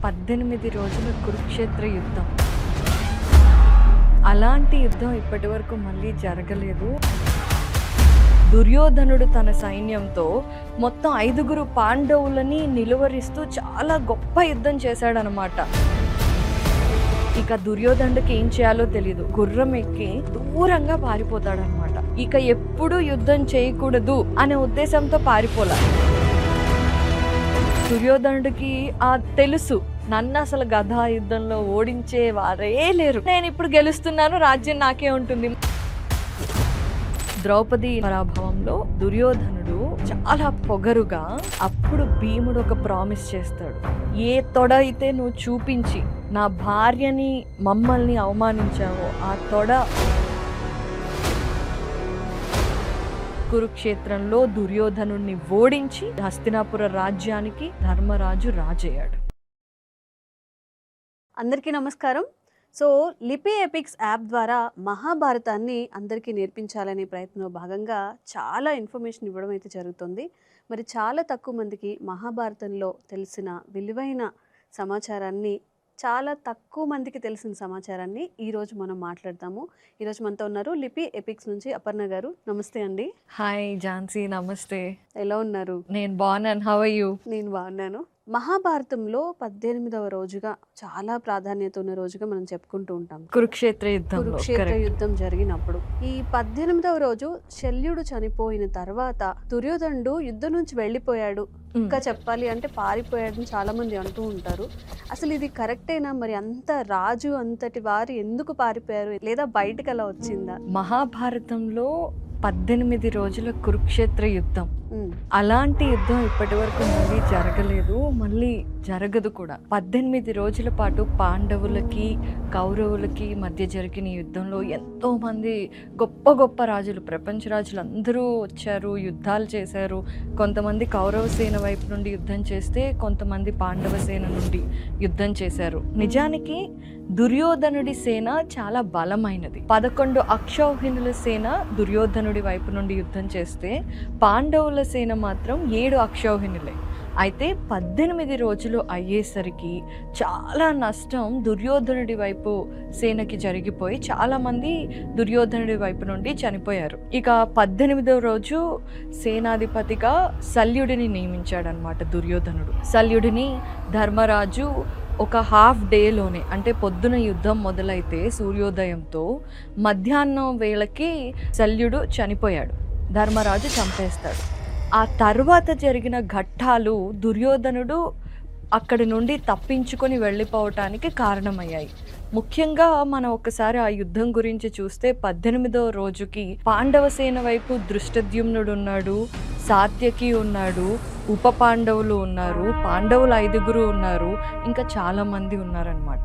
18 రోజుల కురుక్షేత్ర యుద్ధం. అలాంటి యుద్ధం ఇప్పటి వరకు మళ్ళీ జరగలేదు. దుర్యోధనుడు తన సైన్యంతో మొత్తం 5 పాండవులని నిలువరిస్తూ చాలా గొప్ప యుద్ధం చేశాడనమాట. ఇక దుర్యోధనుడికి ఏం చేయాలో తెలియదు. గుర్రం ఎక్కి దూరంగా పారిపోతాడనమాట. ఇక ఎప్పుడు యుద్ధం చేయకూడదు అనే ఉద్దేశంతో పారిపోలా. దుర్యోధనుడికి తెలుసు, నన్ను అసలు గదా యుద్ధంలో ఓడించే వారే లేరు, నేను ఇప్పుడు గెలుస్తున్నాను, రాజ్యం నాకే ఉంటుంది. ద్రౌపది పరాభవంలో దుర్యోధనుడు చాలా పొగరుగా, అప్పుడు భీముడు ఒక ప్రామిస్ చేస్తాడు. ఏ తొడ అయితే నువ్వు చూపించి నా భార్యని మమ్మల్ని అవమానించావో ఆ తొడ కురుక్షేత్రంలో దుర్యోధనుడిని ఓడించి హస్తినాపుర రాజ్యానికి ధర్మరాజు రాజయ్యాడు. అందరికీ నమస్కారం. సో లిపి ఎపిక్స్ యాప్ ద్వారా మహాభారతాన్ని అందరికీ నేర్పించాలనే ప్రయత్నంలో భాగంగా చాలా ఇన్ఫర్మేషన్ ఇవ్వడం అయితే జరుగుతుంది. మరి చాలా తక్కువ మందికి మహాభారతంలో తెలిసిన విలువైన సమాచారాన్ని, చాలా తక్కువ మందికి తెలిసిన సమాచారాన్ని ఈరోజు మనం మాట్లాడతాము. ఈరోజు మనతో ఉన్నారు లిపి ఎపిక్స్ నుంచి అపర్ణ గారు. నమస్తే అండి. హాయ్ ఝాన్సీ, నమస్తే. ఎలా ఉన్నారు? నేను బాగున్నాను. How are you? నేను బాగున్నాను. మహాభారతంలో 18వ రోజుగా చాలా ప్రాధాన్యత ఉన్న రోజుగా మనం చెప్పుకుంటూ ఉంటాం. కురుక్షేత్ర యుద్ధం జరిగినప్పుడు ఈ 18వ రోజు శల్యుడు చనిపోయిన తర్వాత దుర్యోధనుడు యుద్ధం నుంచి వెళ్ళిపోయాడు, ఇంకా చెప్పాలి అంటే పారిపోయాడని చాలా మంది అంటూ ఉంటారు. అసలు ఇది కరెక్టేనా? మరి అంత రాజు అంతటి వారు ఎందుకు పారిపోయారు, లేదా బయటకు అలా వచ్చిందా? మహాభారతంలో 18 రోజుల కురుక్షేత్ర యుద్ధం, అలాంటి యుద్ధం ఇప్పటి వరకు మళ్ళీ జరగలేదు, మళ్ళీ జరగదు కూడా. 18 రోజుల పాటు పాండవులకి కౌరవులకి మధ్య జరిగిన యుద్ధంలో ఎంతో మంది గొప్ప గొప్ప రాజులు, ప్రపంచ రాజులు అందరూ వచ్చారు, యుద్ధాలు చేశారు. కొంతమంది కౌరవ సేన వైపు నుండి యుద్ధం చేస్తే కొంతమంది పాండవ సేన నుండి యుద్ధం చేశారు. నిజానికి దుర్యోధనుడి సేన చాలా బలమైనది. 11 అక్షౌహిణుల సేన దుర్యోధనుడి వైపు నుండి యుద్ధం చేస్తే పాండవుల సేన మాత్రం 7 అక్షౌహిణులే. అయితే 18 రోజులు అయ్యేసరికి చాలా నష్టం దుర్యోధనుడి వైపు సేనకి జరిగిపోయి చాలామంది దుర్యోధనుడి వైపు నుండి చనిపోయారు. ఇక 18వ రోజు సేనాధిపతిగా శల్యుడిని నియమించాడనమాట దుర్యోధనుడు. శల్యుడిని ధర్మరాజు ఒక హాఫ్ డేలోనే, అంటే పొద్దున యుద్ధం మొదలైతే సూర్యోదయంతో మధ్యాహ్నం వేళకి శల్యుడు చనిపోయాడు, ధర్మరాజు చంపేస్తాడు. ఆ తర్వాత జరిగిన ఘట్టాలు దుర్యోధనుడు అక్కడి నుండి తప్పించుకొని వెళ్ళిపోవటానికి కారణమయ్యాయి. ముఖ్యంగా మనం ఒకసారి ఆ యుద్ధం గురించి చూస్తే 18వ రోజుకి పాండవ సేన వైపు దృష్టద్యుమ్నుడు ఉన్నాడు, సాత్యకి ఉన్నాడు, ఉప పాండవులు ఉన్నారు, పాండవులు 5 ఉన్నారు, ఇంకా చాలా మంది ఉన్నారనమాట.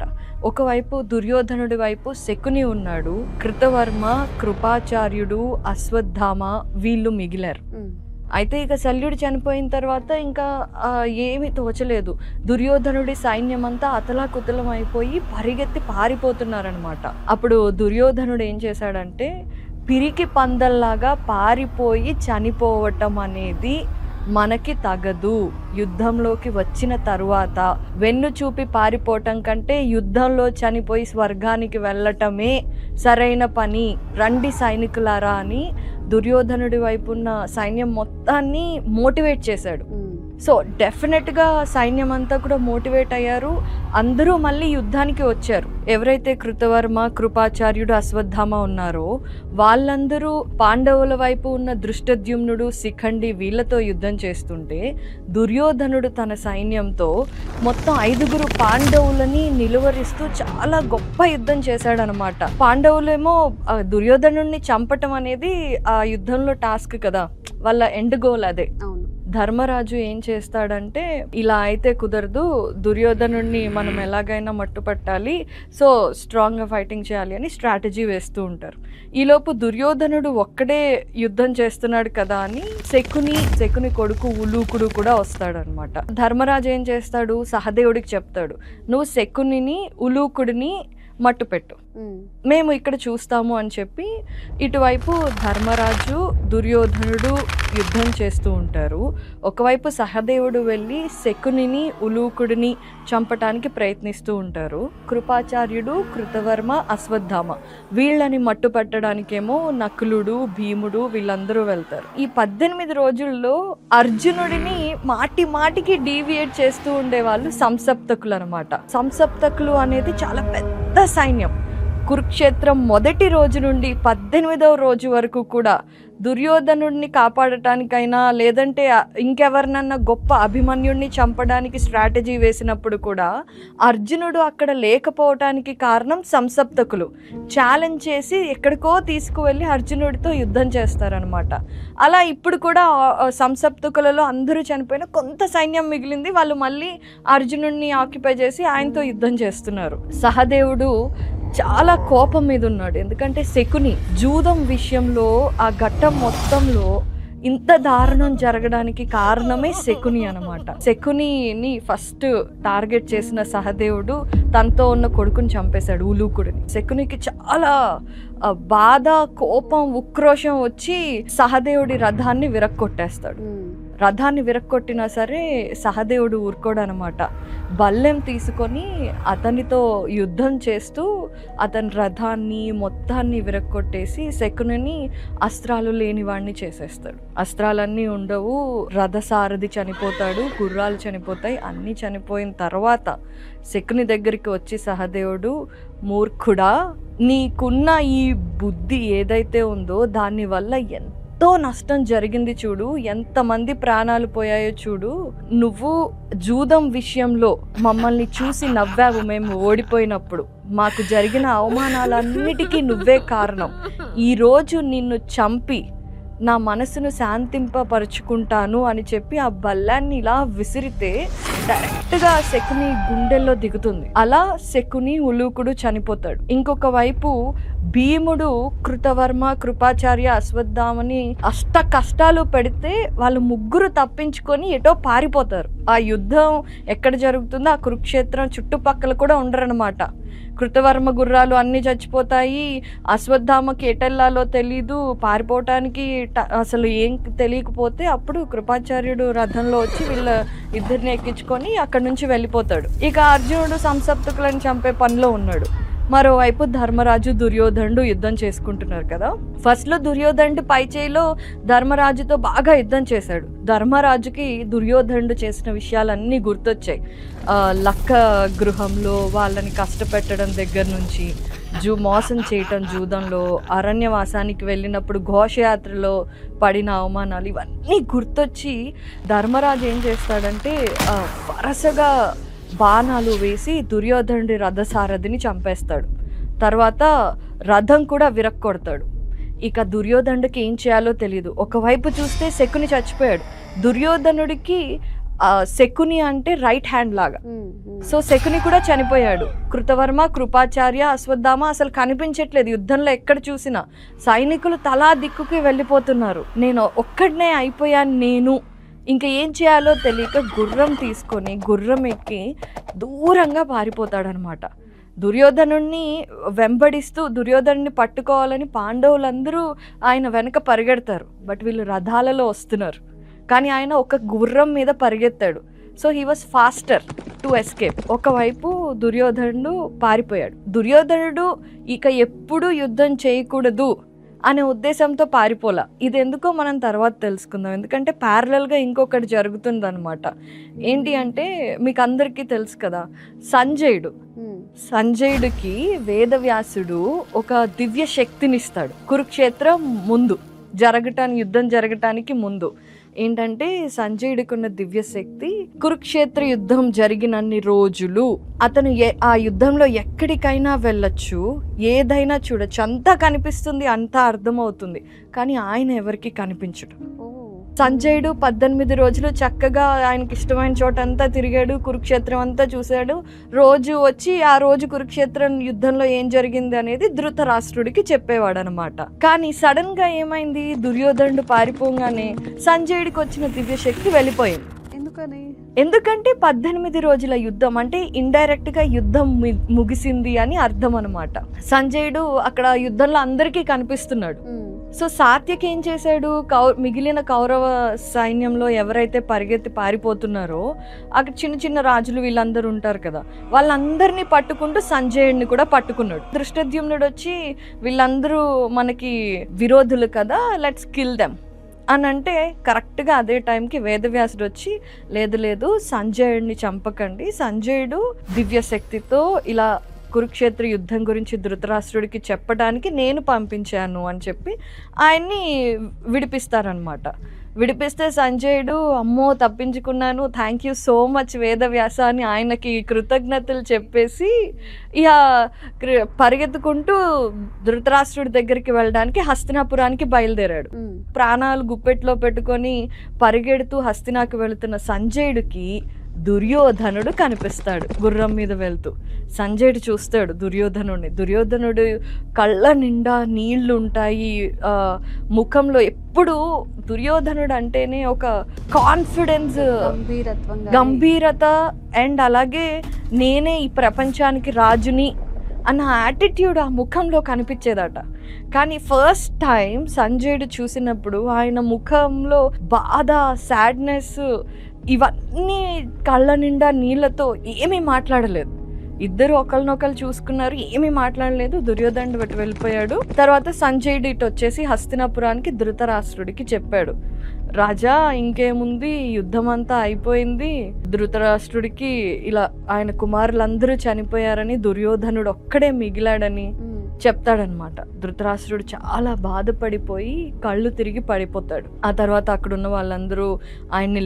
ఒకవైపు దుర్యోధనుడి వైపు శకుని ఉన్నాడు, కృతవర్మ, కృపాచార్యుడు, అశ్వత్థామ వీళ్ళు మిగిలారు. అయితే ఇక శల్యుడు చనిపోయిన తర్వాత ఇంకా ఏమీ తోచలేదు. దుర్యోధనుడి సైన్యం అంతా అతలాకుతలం అయిపోయి పరిగెత్తి పారిపోతున్నారనమాట. అప్పుడు దుర్యోధనుడు ఏం చేశాడంటే, పిరికి పందల్లాగా పారిపోయి చనిపోవటం అనేది మనకి తగదు. యుద్ధంలోకి వచ్చిన తరువాత వెన్ను చూపి పారిపోవటం కంటే యుద్ధంలో చనిపోయి స్వర్గానికి వెళ్ళటమే సరైన పని, రండి సైనికులారా అని దుర్యోధనుడి వైపు ఉన్న సైన్యం మొత్తాన్ని మోటివేట్ చేశాడు. సో డెఫినెట్గా సైన్యం అంతా కూడా మోటివేట్ అయ్యారు, అందరూ మళ్ళీ యుద్ధానికి వచ్చారు. ఎవరైతే కృతవర్మ, కృపాచార్యుడు, అశ్వత్థామ ఉన్నారో వాళ్ళందరూ పాండవుల వైపు ఉన్న దృష్టద్యుమ్నుడు, శిఖండి వీళ్ళతో యుద్ధం చేస్తుంటే దుర్యోధనుడు తన సైన్యంతో మొత్తం 5 పాండవులని నిలువరిస్తూ చాలా గొప్ప యుద్ధం చేశాడనమాట. పాండవులేమో దుర్యోధనుడిని చంపటం అనేది ఆ యుద్ధంలో టాస్క్ కదా, వాళ్ళ ఎండ్ గోల్ అదే. ధర్మరాజు ఏం చేస్తాడంటే, ఇలా అయితే కుదరదు, దుర్యోధనుడిని మనం ఎలాగైనా మట్టుపట్టాలి, సో స్ట్రాంగ్గా ఫైటింగ్ చేయాలి అని స్ట్రాటజీ వేస్తూ ఉంటారు. ఈలోపు దుర్యోధనుడు ఒక్కడే యుద్ధం చేస్తున్నాడు కదా అని శకుని కొడుకు ఉలూకుడు కూడా వస్తాడనమాట. ధర్మరాజు ఏం చేస్తాడు, సహదేవుడికి చెప్తాడు, నువ్వు శకునిని ఉలూకుడిని మట్టుపెట్టు, మేము ఇక్కడ చూస్తాము అని చెప్పి ఇటువైపు ధర్మరాజు దుర్యోధనుడు యుద్ధం చేస్తూ ఉంటారు. ఒకవైపు సహదేవుడు వెళ్ళి శకునిని ఉలూకుడిని చంపటానికి ప్రయత్నిస్తూ ఉంటారు. కృపాచార్యుడు, కృతవర్మ, అశ్వత్థామ వీళ్ళని మట్టు పెట్టడానికేమో నకులుడు, భీముడు వీళ్ళందరూ వెళ్తారు. ఈ 18 రోజుల్లో అర్జునుడిని మాటి మాటికి డీవియేట్ చేస్తూ ఉండేవాళ్ళు సంసప్తకులు అనమాట. సంసప్తకులు అనేది చాలా పెద్ద సైన్యం. కురుక్షేత్రం మొదటి రోజు నుండి 18వ రోజు వరకు కూడా దుర్యోధనుడిని కాపాడటానికైనా లేదంటే ఇంకెవరినన్నా గొప్ప అభిమన్యుడిని చంపడానికి స్ట్రాటజీ వేసినప్పుడు కూడా అర్జునుడు అక్కడ లేకపోవటానికి కారణం సంసప్తకులు ఛాలెంజ్ చేసి ఎక్కడికో తీసుకువెళ్ళి అర్జునుడితో యుద్ధం చేస్తారనమాట. అలా ఇప్పుడు కూడా సంసప్తకులలో అందరూ చనిపోయిన కొంత సైన్యం మిగిలింది. వాళ్ళు మళ్ళీ అర్జునుడిని ఆక్యుపై చేసి ఆయనతో యుద్ధం చేస్తున్నారు. సహదేవుడు చాలా కోపం మీద ఉన్నాడు. ఎందుకంటే శకుని జూదం విషయంలో ఆ ఘట్టం మొత్తంలో ఇంత దారుణం జరగడానికి కారణమే శకుని అనమాట. శకునిని ఫస్ట్ టార్గెట్ చేసిన సహదేవుడు తనతో ఉన్న కొడుకుని చంపేశాడు, ఉలూకుడిని. శకునికి చాలా బాధ, కోపం, ఉక్రోషం వచ్చి సహదేవుడి రథాన్ని విరక్కొట్టేస్తాడు. రథాన్ని విరక్కొట్టినా సరే సహదేవుడు ఊరుకోడనమాట. బల్లెం తీసుకొని అతనితో యుద్ధం చేస్తూ అతని రథాన్ని మొత్తాన్ని విరక్కొట్టేసి శకునిని అస్త్రాలు లేని వాడిని చేసేస్తాడు. అస్త్రాలన్నీ ఉండవు, రథసారథి చనిపోతాడు, గుర్రాలు చనిపోతాయి. అన్నీ చనిపోయిన తర్వాత శకుని దగ్గరికి వచ్చి సహదేవుడు, మూర్ఖుడా, నీకున్న ఈ బుద్ధి ఏదైతే ఉందో దానివల్ల ఎంతో నష్టం జరిగింది చూడు, ఎంతమంది ప్రాణాలు పోయాయో చూడు. నువ్వు జూదం విషయంలో మమ్మల్ని చూసి నవ్వావు మేము ఓడిపోయినప్పుడు. మాకు జరిగిన అవమానాలన్నిటికీ నువ్వే కారణం. ఈరోజు నిన్ను చంపి నా మనసును శాంతింపపరుచుకుంటాను అని చెప్పి ఆ బల్లాన్ని ఇలా విసిరితే డైరెక్ట్గా శకుని గుండెల్లో దిగుతుంది. అలా శకుని, ఉలూకుడు చనిపోతాడు. ఇంకొక వైపు భీముడు, కృతవర్మ, కృపాచార్య, అశ్వత్థామని అష్ట కష్టాలు పెడితే వాళ్ళు ముగ్గురు తప్పించుకొని ఎటో పారిపోతారు. ఆ యుద్ధం ఎక్కడ జరుగుతుందో ఆ కురుక్షేత్రం చుట్టుపక్కల కూడా ఉండరనమాట. కృతవర్మ గుర్రాలు అన్నీ చచ్చిపోతాయి. అశ్వత్థామకి ఎటెల్లాలో తెలీదు, పారిపోవటానికి అసలు ఏం తెలియకపోతే అప్పుడు కృపాచార్యుడు రథంలో వచ్చి వీళ్ళ ఇద్దరిని ఎక్కించుకొని అక్కడి నుంచి వెళ్ళిపోతాడు. ఇక అర్జునుడు సంసప్తకులను చంపే పనిలో ఉన్నాడు. మరోవైపు ధర్మరాజు, దుర్యోధనుడు యుద్ధం చేసుకుంటున్నారు కదా. ఫస్ట్లో దుర్యోధనుడు పై చేయిలో ధర్మరాజుతో బాగా యుద్ధం చేశాడు. ధర్మరాజుకి దుర్యోధనుడు చేసిన విషయాలన్నీ గుర్తొచ్చాయి. లక్క గృహంలో వాళ్ళని కష్టపెట్టడం దగ్గర నుంచి, మోసం చేయటం జూదంలో, అరణ్యవాసానికి వెళ్ళినప్పుడు ఘోషయాత్రలో పడిన అవమానాలు, ఇవన్నీ గుర్తొచ్చి ధర్మరాజు ఏం చేస్తాడంటే వరుసగా బాణాలు వేసి దుర్యోధనుడి రథసారథిని చంపేస్తాడు. తర్వాత రథం కూడా విరక్కొడతాడు. ఇక దుర్యోధనుడికి ఏం చేయాలో తెలియదు. ఒకవైపు చూస్తే శకుని చచ్చిపోయాడు. దుర్యోధనుడికి శకుని అంటే రైట్ హ్యాండ్ లాగా. సో శకుని కూడా చనిపోయాడు. కృతవర్మ, కృపాచార్య, అశ్వత్థామ అసలు కనిపించట్లేదు యుద్ధంలో. ఎక్కడ చూసినా సైనికులు తలా దిక్కుకి వెళ్ళిపోతున్నారు. నేను ఒక్కడనే అయిపోయాను నేను. ఇంకా ఏం చేయాలో తెలియక గుర్రం తీసుకొని గుర్రం ఎక్కి దూరంగా పారిపోతాడనమాట. దుర్యోధనుడిని వెంబడిస్తూ దుర్యోధనుడిని పట్టుకోవాలని పాండవులందరూ ఆయన వెనక పరిగెడతారు. బట్ వీళ్ళు రథాలలో వస్తున్నారు. కానీ ఆయన ఒక గుర్రం మీద పరిగెత్తాడు. So he was faster to escape. ఒకవైపు దుర్యోధనుడు పారిపోయాడు. దుర్యోధనుడు ఇక ఎప్పుడూ యుద్ధం చేయకూడదు అనే ఉద్దేశంతో పారిపోలా. ఇది ఎందుకో మనం తర్వాత తెలుసుకుందాం. ఎందుకంటే ప్యారలల్గా ఇంకొకటి జరుగుతుందన్నమాట. ఏంటి అంటే మీకు అందరికీ తెలుసు కదా, సంజయుడికి వేదవ్యాసుడు ఒక దివ్య శక్తినిస్తాడు. కురుక్షేత్రం ముందు యుద్ధం జరగటానికి ముందు ఏంటంటే సంజయుడికి ఉన్న దివ్య శక్తి, కురుక్షేత్ర యుద్ధం జరిగినన్ని రోజులు అతను ఆ యుద్ధంలో ఎక్కడికైనా వెళ్ళొచ్చు, ఏదైనా చూడొచ్చు, అంతా కనిపిస్తుంది, అంతా అర్థమవుతుంది. కానీ ఆయన ఎవరికి కనిపించడు. సంజయుడు 18 రోజులు చక్కగా ఆయనకి ఇష్టమైన చోట అంతా తిరిగాడు, కురుక్షేత్రం అంతా చూశాడు. రోజు వచ్చి ఆ రోజు కురుక్షేత్రం యుద్ధంలో ఏం జరిగింది అనేది ధృతరాష్ట్రుడికి చెప్పేవాడు అనమాట. కానీ సడన్ గా ఏమైంది, దుర్యోధనుడు పారిపోగానే సంజయుడికి వచ్చిన దివ్య శక్తి వెళ్ళిపోయింది. ఎందుకని? ఎందుకంటే 18 రోజుల యుద్ధం అంటే ఇండైరెక్ట్ గా యుద్ధం ముగిసింది అని అర్థం అనమాట. సంజయుడు అక్కడ యుద్ధంలో అందరికీ కనిపిస్తున్నాడు. సో సాత్యకి ఏం చేశాడు, మిగిలిన కౌరవ సైన్యంలో ఎవరైతే పరిగెత్తి పారిపోతున్నారో అక్కడ చిన్న చిన్న రాజులు వీళ్ళందరూ ఉంటారు కదా, వాళ్ళందరినీ పట్టుకుంటూ సంజయుడిని కూడా పట్టుకున్నాడు. దృష్టద్యుమ్నుడు వచ్చి వీళ్ళందరూ మనకి విరోధులు కదా, లెట్స్ కిల్ దెమ్ అని అంటే కరెక్ట్గా అదే టైంకి వేదవ్యాసుడు వచ్చి లేదు సంజయుడిని చంపకండి, సంజయుడు దివ్య శక్తితో ఇలా కురుక్షేత్ర యుద్ధం గురించి ధృతరాష్ట్రుడికి చెప్పడానికి నేను పంపించాను అని చెప్పి ఆయన్ని విడిపిస్తారనమాట. విడిపిస్తే సంజయుడు అమ్మో తప్పించుకున్నాను, thank you so much Vedavyasa అని ఆయనకి కృతజ్ఞతలు చెప్పేసి ఇక పరిగెత్తుకుంటూ ధృతరాష్ట్రుడి దగ్గరికి వెళ్ళడానికి హస్తినాపురానికి బయలుదేరాడు. ప్రాణాలు గుప్పెట్లో పెట్టుకొని పరిగెడుతూ హస్తినాకు వెళుతున్న సంజయుడికి దుర్యోధనుడు కనిపిస్తాడు గుర్రం మీద వెళ్తూ. సంజయుడు చూస్తాడు దుర్యోధనుడిని. దుర్యోధనుడు కళ్ళ నిండా నీళ్లు ఉంటాయి, ముఖంలో ఎప్పుడు దుర్యోధనుడు అంటేనే ఒక కాన్ఫిడెన్స్, గంభీరత అండ్ అలాగే నేనే ఈ ప్రపంచానికి రాజుని అన్న యాటిట్యూడ్ ఆ ముఖంలో కనిపించేదట. కానీ ఫస్ట్ టైం సంజయుడు చూసినప్పుడు ఆయన ముఖంలో బాధ, సాడ్నెస్ ఇవన్నీ కళ్ళ నిండా నీళ్ళతో ఏమీ మాట్లాడలేదు. ఇద్దరు ఒకరినొకరు చూసుకున్నారు, ఏమీ మాట్లాడలేదు. దుర్యోధనుడు అటు వెళ్ళిపోయాడు. తర్వాత సంజయుడు ఇటు వచ్చేసి హస్తినాపురానికి ధృతరాష్ట్రుడికి చెప్పాడు, రాజా ఇంకేముంది, యుద్ధం అంతా అయిపోయింది, ధృతరాష్ట్రుడికి ఇలా ఆయన కుమారులందరూ చనిపోయారని, దుర్యోధనుడు ఒక్కడే మిగిలాడని చెప్తాడనమాట. ధృతరాష్ట్రుడు చాలా బాధపడిపోయి కళ్ళు తిరిగి పడిపోతాడు. ఆ తర్వాత అక్కడున్న వాళ్ళందరూ ఆయన్ని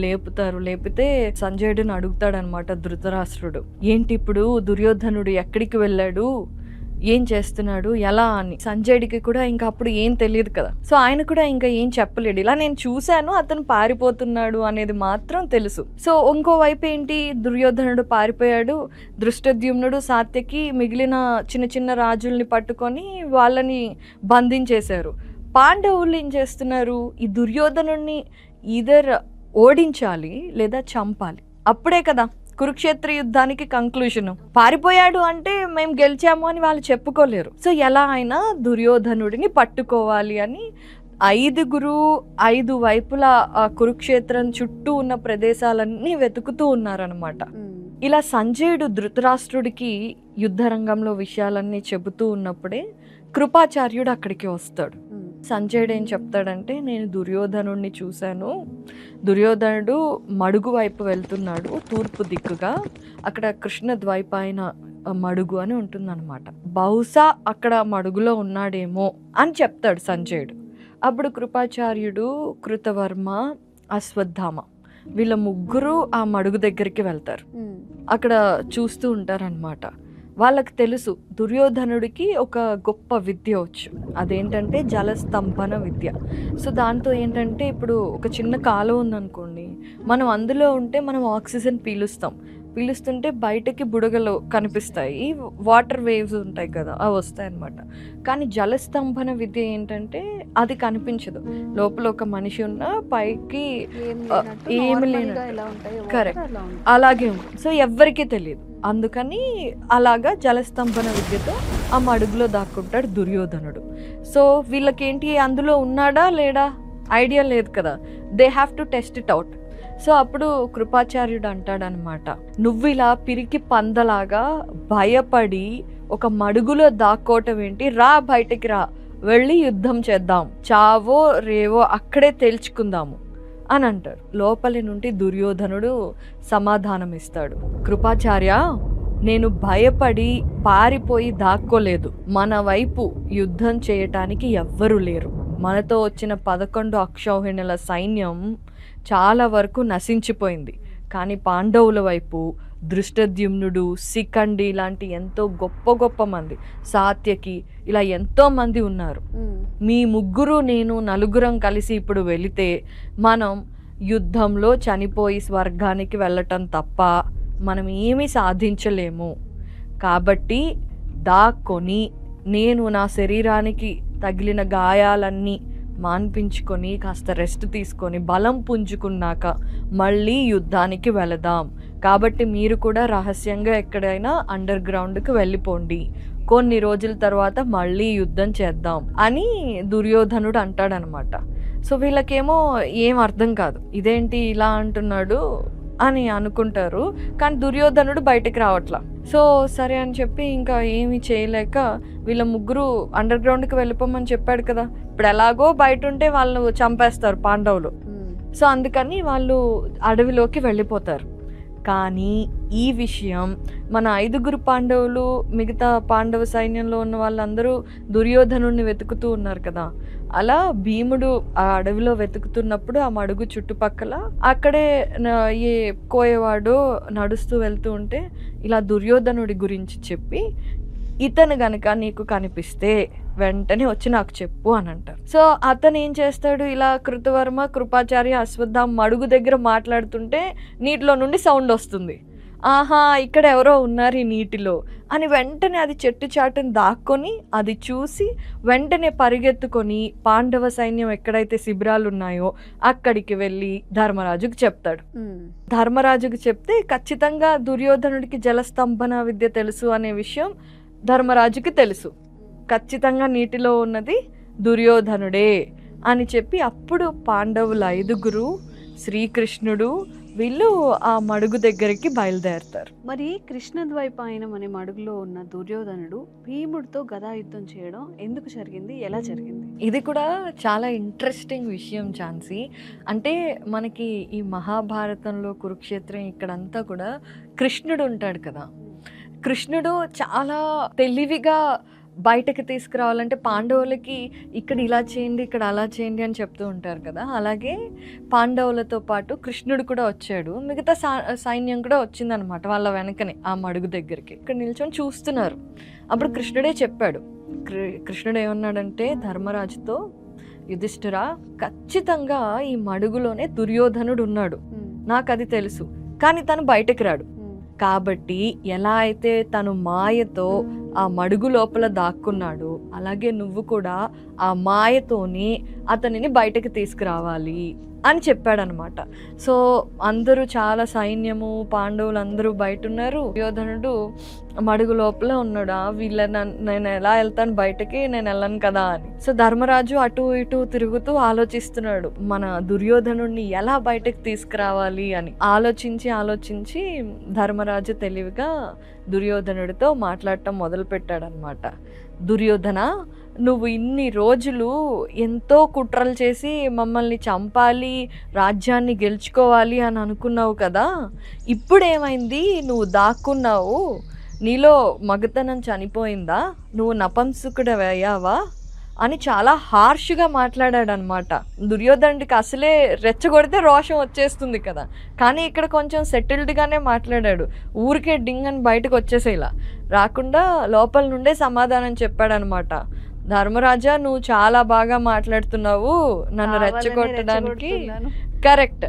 లేపితే సంజయుడిని అడుగుతాడనమాట ధృతరాష్ట్రుడు, ఏంటి ఇప్పుడు దుర్యోధనుడు ఎక్కడికి వెళ్ళాడు, ఏం చేస్తున్నాడు, ఎలా అని. సంజయుడికి కూడా ఇంకా అప్పుడు ఏం తెలియదు కదా, సో ఆయన కూడా ఇంకా ఏం చెప్పలేడు. ఇలా నేను చూశాను అతను పారిపోతున్నాడు అనేది మాత్రం తెలుసు. సో ఇంకోవైపు ఏంటి, దుర్యోధనుడు పారిపోయాడు. దృష్టద్యుమ్నుడు సాత్యకి మిగిలిన చిన్న చిన్న రాజుల్ని పట్టుకొని వాళ్ళని బంధించేశారు. పాండవులు ఏం చేస్తున్నారు, ఈ దుర్యోధనుడిని ఈదర్ ఓడించాలి లేదా చంపాలి, అప్పుడే కదా కురుక్షేత్ర యుద్ధానికి కంక్లూషన్. పారిపోయాడు అంటే మేము గెలిచాము అని వాళ్ళు చెప్పుకోలేరు. సో ఎలా అయినా దుర్యోధనుడిని పట్టుకోవాలి అని 5 వైపుల కురుక్షేత్రం చుట్టూ ఉన్న ప్రదేశాలన్నీ వెతుకుతూ ఉన్నారనమాట. ఇలా సంజయుడు ధృతరాష్ట్రుడికి యుద్ధ రంగంలో విషయాలన్నీ చెబుతూ ఉన్నప్పుడే కృపాచార్యుడు అక్కడికి వస్తాడు. సంజయుడు ఏం చెప్తాడంటే, నేను దుర్యోధనుడిని చూశాను, దుర్యోధనుడు మడుగు వైపు వెళ్తున్నాడు తూర్పు దిక్కుగా, అక్కడ కృష్ణ ద్వైపాయన మడుగు అని ఉంటుందన్నమాట, బహుశా అక్కడ మడుగులో ఉన్నాడేమో అని చెప్తాడు సంజయుడు. అప్పుడు కృపాచార్యుడు, కృతవర్మ, అశ్వత్థామ వీళ్ళ ముగ్గురు ఆ మడుగు దగ్గరికి వెళ్తారు. అక్కడ చూస్తూ ఉంటారనమాట. వాళ్ళకి తెలుసు దుర్యోధనుడికి ఒక గొప్ప విద్య వచ్చు, అదేంటంటే జలస్తంభన విద్య. సో దాంతో ఏంటంటే, ఇప్పుడు ఒక చిన్న కాలువ ఉందనుకోండి, మనం అందులో ఉంటే మనం ఆక్సిజన్ పీలుస్తుంటే బయటకి బుడగలు కనిపిస్తాయి, వాటర్ వేవ్స్ ఉంటాయి కదా, అవి వస్తాయి అన్నమాట. కానీ జలస్తంభన విద్య ఏంటంటే అది కనిపించదు, లోపల ఒక మనిషి ఉన్న పైకి ఏమి లేనట్టు, కరెక్ట్ అలాగే ఉంది. సో ఎవ్వరికీ తెలియదు. అందుకని అలాగా జలస్తంభన విద్యతో ఆ మడుగులో దాక్కుంటాడు దుర్యోధనుడు. సో వీళ్ళకేంటి, అందులో ఉన్నాడా లేడా ఐడియా లేదు కదా, they have to test it out. So అప్పుడు కృపాచార్యుడు అంటాడనమాట, నువ్వు ఇలా పిరికి పందలాగా భయపడి ఒక మడుగులో దాక్కోవటం ఏంటి, రా బయటికి రా, వెళ్ళి యుద్ధం చేద్దాం, చావో రేవో అక్కడే తేల్చుకుందాము అని అంటారు. లోపలి నుండి దుర్యోధనుడు సమాధానం ఇస్తాడు, కృపాచార్య నేను భయపడి పారిపోయి దాక్కోలేదు, మన వైపు యుద్ధం చేయటానికి ఎవ్వరూ లేరు, మనతో వచ్చిన 11 అక్షౌహిణుల సైన్యం చాలా వరకు నశించిపోయింది, కానీ పాండవుల వైపు దృష్టద్యుమ్నుడు, శిఖండి లాంటి ఎంతో గొప్ప మంది, సాత్యకి ఇలా ఎంతో మంది ఉన్నారు. మీ ముగ్గురు నేను నలుగురం కలిసి ఇప్పుడు వెళితే మనం యుద్ధంలో చనిపోయి స్వర్గానికి వెళ్ళటం తప్ప మనం ఏమీ సాధించలేము. కాబట్టి దాక్కొని నేను నా శరీరానికి తగిలిన గాయాలన్నీ మాన్పించుకొని కాస్త రెస్ట్ తీసుకొని బలం పుంజుకున్నాక మళ్ళీ యుద్ధానికి వెళదాం. కాబట్టి మీరు కూడా రహస్యంగా ఎక్కడైనా అండర్ గ్రౌండ్కి వెళ్ళిపోండి, కొన్ని రోజుల తర్వాత మళ్ళీ యుద్ధం చేద్దాం అని దుర్యోధనుడు అంటాడనమాట. సో వీళ్ళకేమో ఏం అర్థం కాదు, ఇదేంటి ఇలా అంటున్నాడు అని అనుకుంటారు. కానీ దుర్యోధనుడు బయటకు రావట్లా. సో సరే అని చెప్పి ఇంకా ఏమీ చేయలేక వీళ్ళ ముగ్గురు అండర్ గ్రౌండ్కి వెళ్ళిపోమని చెప్పాడు కదా, ఇప్పుడు ఎలాగో బయట ఉంటే వాళ్ళు చంపేస్తారు పాండవులు. సో అందుకని వాళ్ళు అడవిలోకి వెళ్ళిపోతారు. కానీ ఈ విషయం మన 5 పాండవులు, మిగతా పాండవ సైన్యంలో ఉన్న వాళ్ళందరూ దుర్యోధనుడిని వెతుకుతూ ఉన్నారు కదా. అలా భీముడు ఆ అడవిలో వెతుకుతున్నప్పుడు ఆ మడుగు చుట్టుపక్కల అక్కడే ఏ కోయవాడో నడుస్తూ వెళ్తూ ఉంటే ఇలా దుర్యోధనుడి గురించి చెప్పి, ఇతను గనక నీకు కనిపిస్తే వెంటనే వచ్చి నాకు చెప్పు అని అంటారు. సో అతను ఏం చేస్తాడు, ఇలా కృతవర్మ, కృపాచార్య, అశ్వత్థామ మడుగు దగ్గర మాట్లాడుతుంటే నీటిలో నుండి సౌండ్ వస్తుంది. ఆహా, ఇక్కడ ఎవరో ఉన్నారు ఈ నీటిలో అని వెంటనే అది చెట్టు చాటుని దాక్కొని అది చూసి వెంటనే పరిగెత్తుకొని పాండవ సైన్యం ఎక్కడైతే శిబిరాలు ఉన్నాయో అక్కడికి వెళ్ళి ధర్మరాజుకు చెప్తాడు. ధర్మరాజుకు చెప్తే ఖచ్చితంగా దుర్యోధనుడికి జలస్తంభన విద్య తెలుసు అనే విషయం ధర్మరాజుకి తెలుసు. ఖచ్చితంగా నీటిలో ఉన్నది దుర్యోధనుడే అని చెప్పి అప్పుడు పాండవులు 5 శ్రీకృష్ణుడు వీళ్ళు ఆ మడుగు దగ్గరికి బయలుదేరుతారు. మరి కృష్ణద్వైపాయనం అనే మడుగులో ఉన్న దుర్యోధనుడు భీముడితో గదాయుద్ధం చేయడం ఎందుకు జరిగింది, ఎలా జరిగింది? ఇది కూడా చాలా ఇంట్రెస్టింగ్ విషయం ఝాన్సీ. అంటే మనకి ఈ మహాభారతంలో కురుక్షేత్రం ఇక్కడంతా కూడా కృష్ణుడు ఉంటాడు కదా. కృష్ణుడు చాలా తెలివిగా బయటకు తీసుకురావాలంటే పాండవులకి ఇక్కడ ఇలా చేయండి, ఇక్కడ అలా చేయండి అని చెప్తూ ఉంటారు కదా. అలాగే పాండవులతో పాటు కృష్ణుడు కూడా వచ్చాడు, మిగతా సైన్యం కూడా వచ్చిందనమాట వాళ్ళ వెనకనే ఆ మడుగు దగ్గరికి. ఇక్కడ నిల్చొని చూస్తున్నారు. అప్పుడు కృష్ణుడే చెప్పాడు. కృష్ణుడు ఏమన్నాడంటే ధర్మరాజుతో, యుధిష్ఠిరా, ఖచ్చితంగా ఈ మడుగులోనే దుర్యోధనుడు ఉన్నాడు, నాకు అది తెలుసు, కానీ తను బయటకు రాడు. కాబట్టి ఎలా అయితే తను మాయతో ఆ మడుగు లోపల దాక్కున్నాడు, అలాగే నువ్వు కూడా ఆ మాయతోని అతనిని బయటకు తీసుకురావాలి అని చెప్పాడనమాట. సో అందరూ చాలా సైన్యము పాండవులు అందరూ బయట ఉన్నారు, దుర్యోధనుడు మడుగు లోపల ఉన్నాడు. నేను ఎలా వెళ్తాను బయటకి, నేను వెళ్ళను కదా అని. సో ధర్మరాజు అటు ఇటు తిరుగుతూ ఆలోచిస్తున్నాడు, మన దుర్యోధనుడిని ఎలా బయటకు తీసుకురావాలి అని. ఆలోచించి ధర్మరాజు తెలివిగా దుర్యోధనుడితో మాట్లాడటం మొదలు పెట్టాడనమాట. దుర్యోధన, నువ్వు ఇన్ని రోజులు ఎంతో కుట్రలు చేసి మమ్మల్ని చంపాలి, రాజ్యాన్ని గెలుచుకోవాలి అని అనుకున్నావు కదా, ఇప్పుడేమైంది, నువ్వు దాక్కున్నావు, నీలో మగతనం చనిపోయిందా, నువ్వు నపంసకుడు అయ్యావా అని చాలా హార్ష్గా మాట్లాడాడనమాట. దుర్యోధనుడికి అసలే రెచ్చగొడితే రోషం వచ్చేస్తుంది కదా, కానీ ఇక్కడ కొంచెం సెటిల్డ్గానే మాట్లాడాడు. ఊరికే డింగ్ అని బయటకు వచ్చేసేలా రాకుండా లోపల నుండే సమాధానం చెప్పాడనమాట. ధర్మరాజా, నువ్వు చాలా బాగా మాట్లాడుతున్నావు, నన్ను రెచ్చగొట్టడానికి. కరెక్ట్,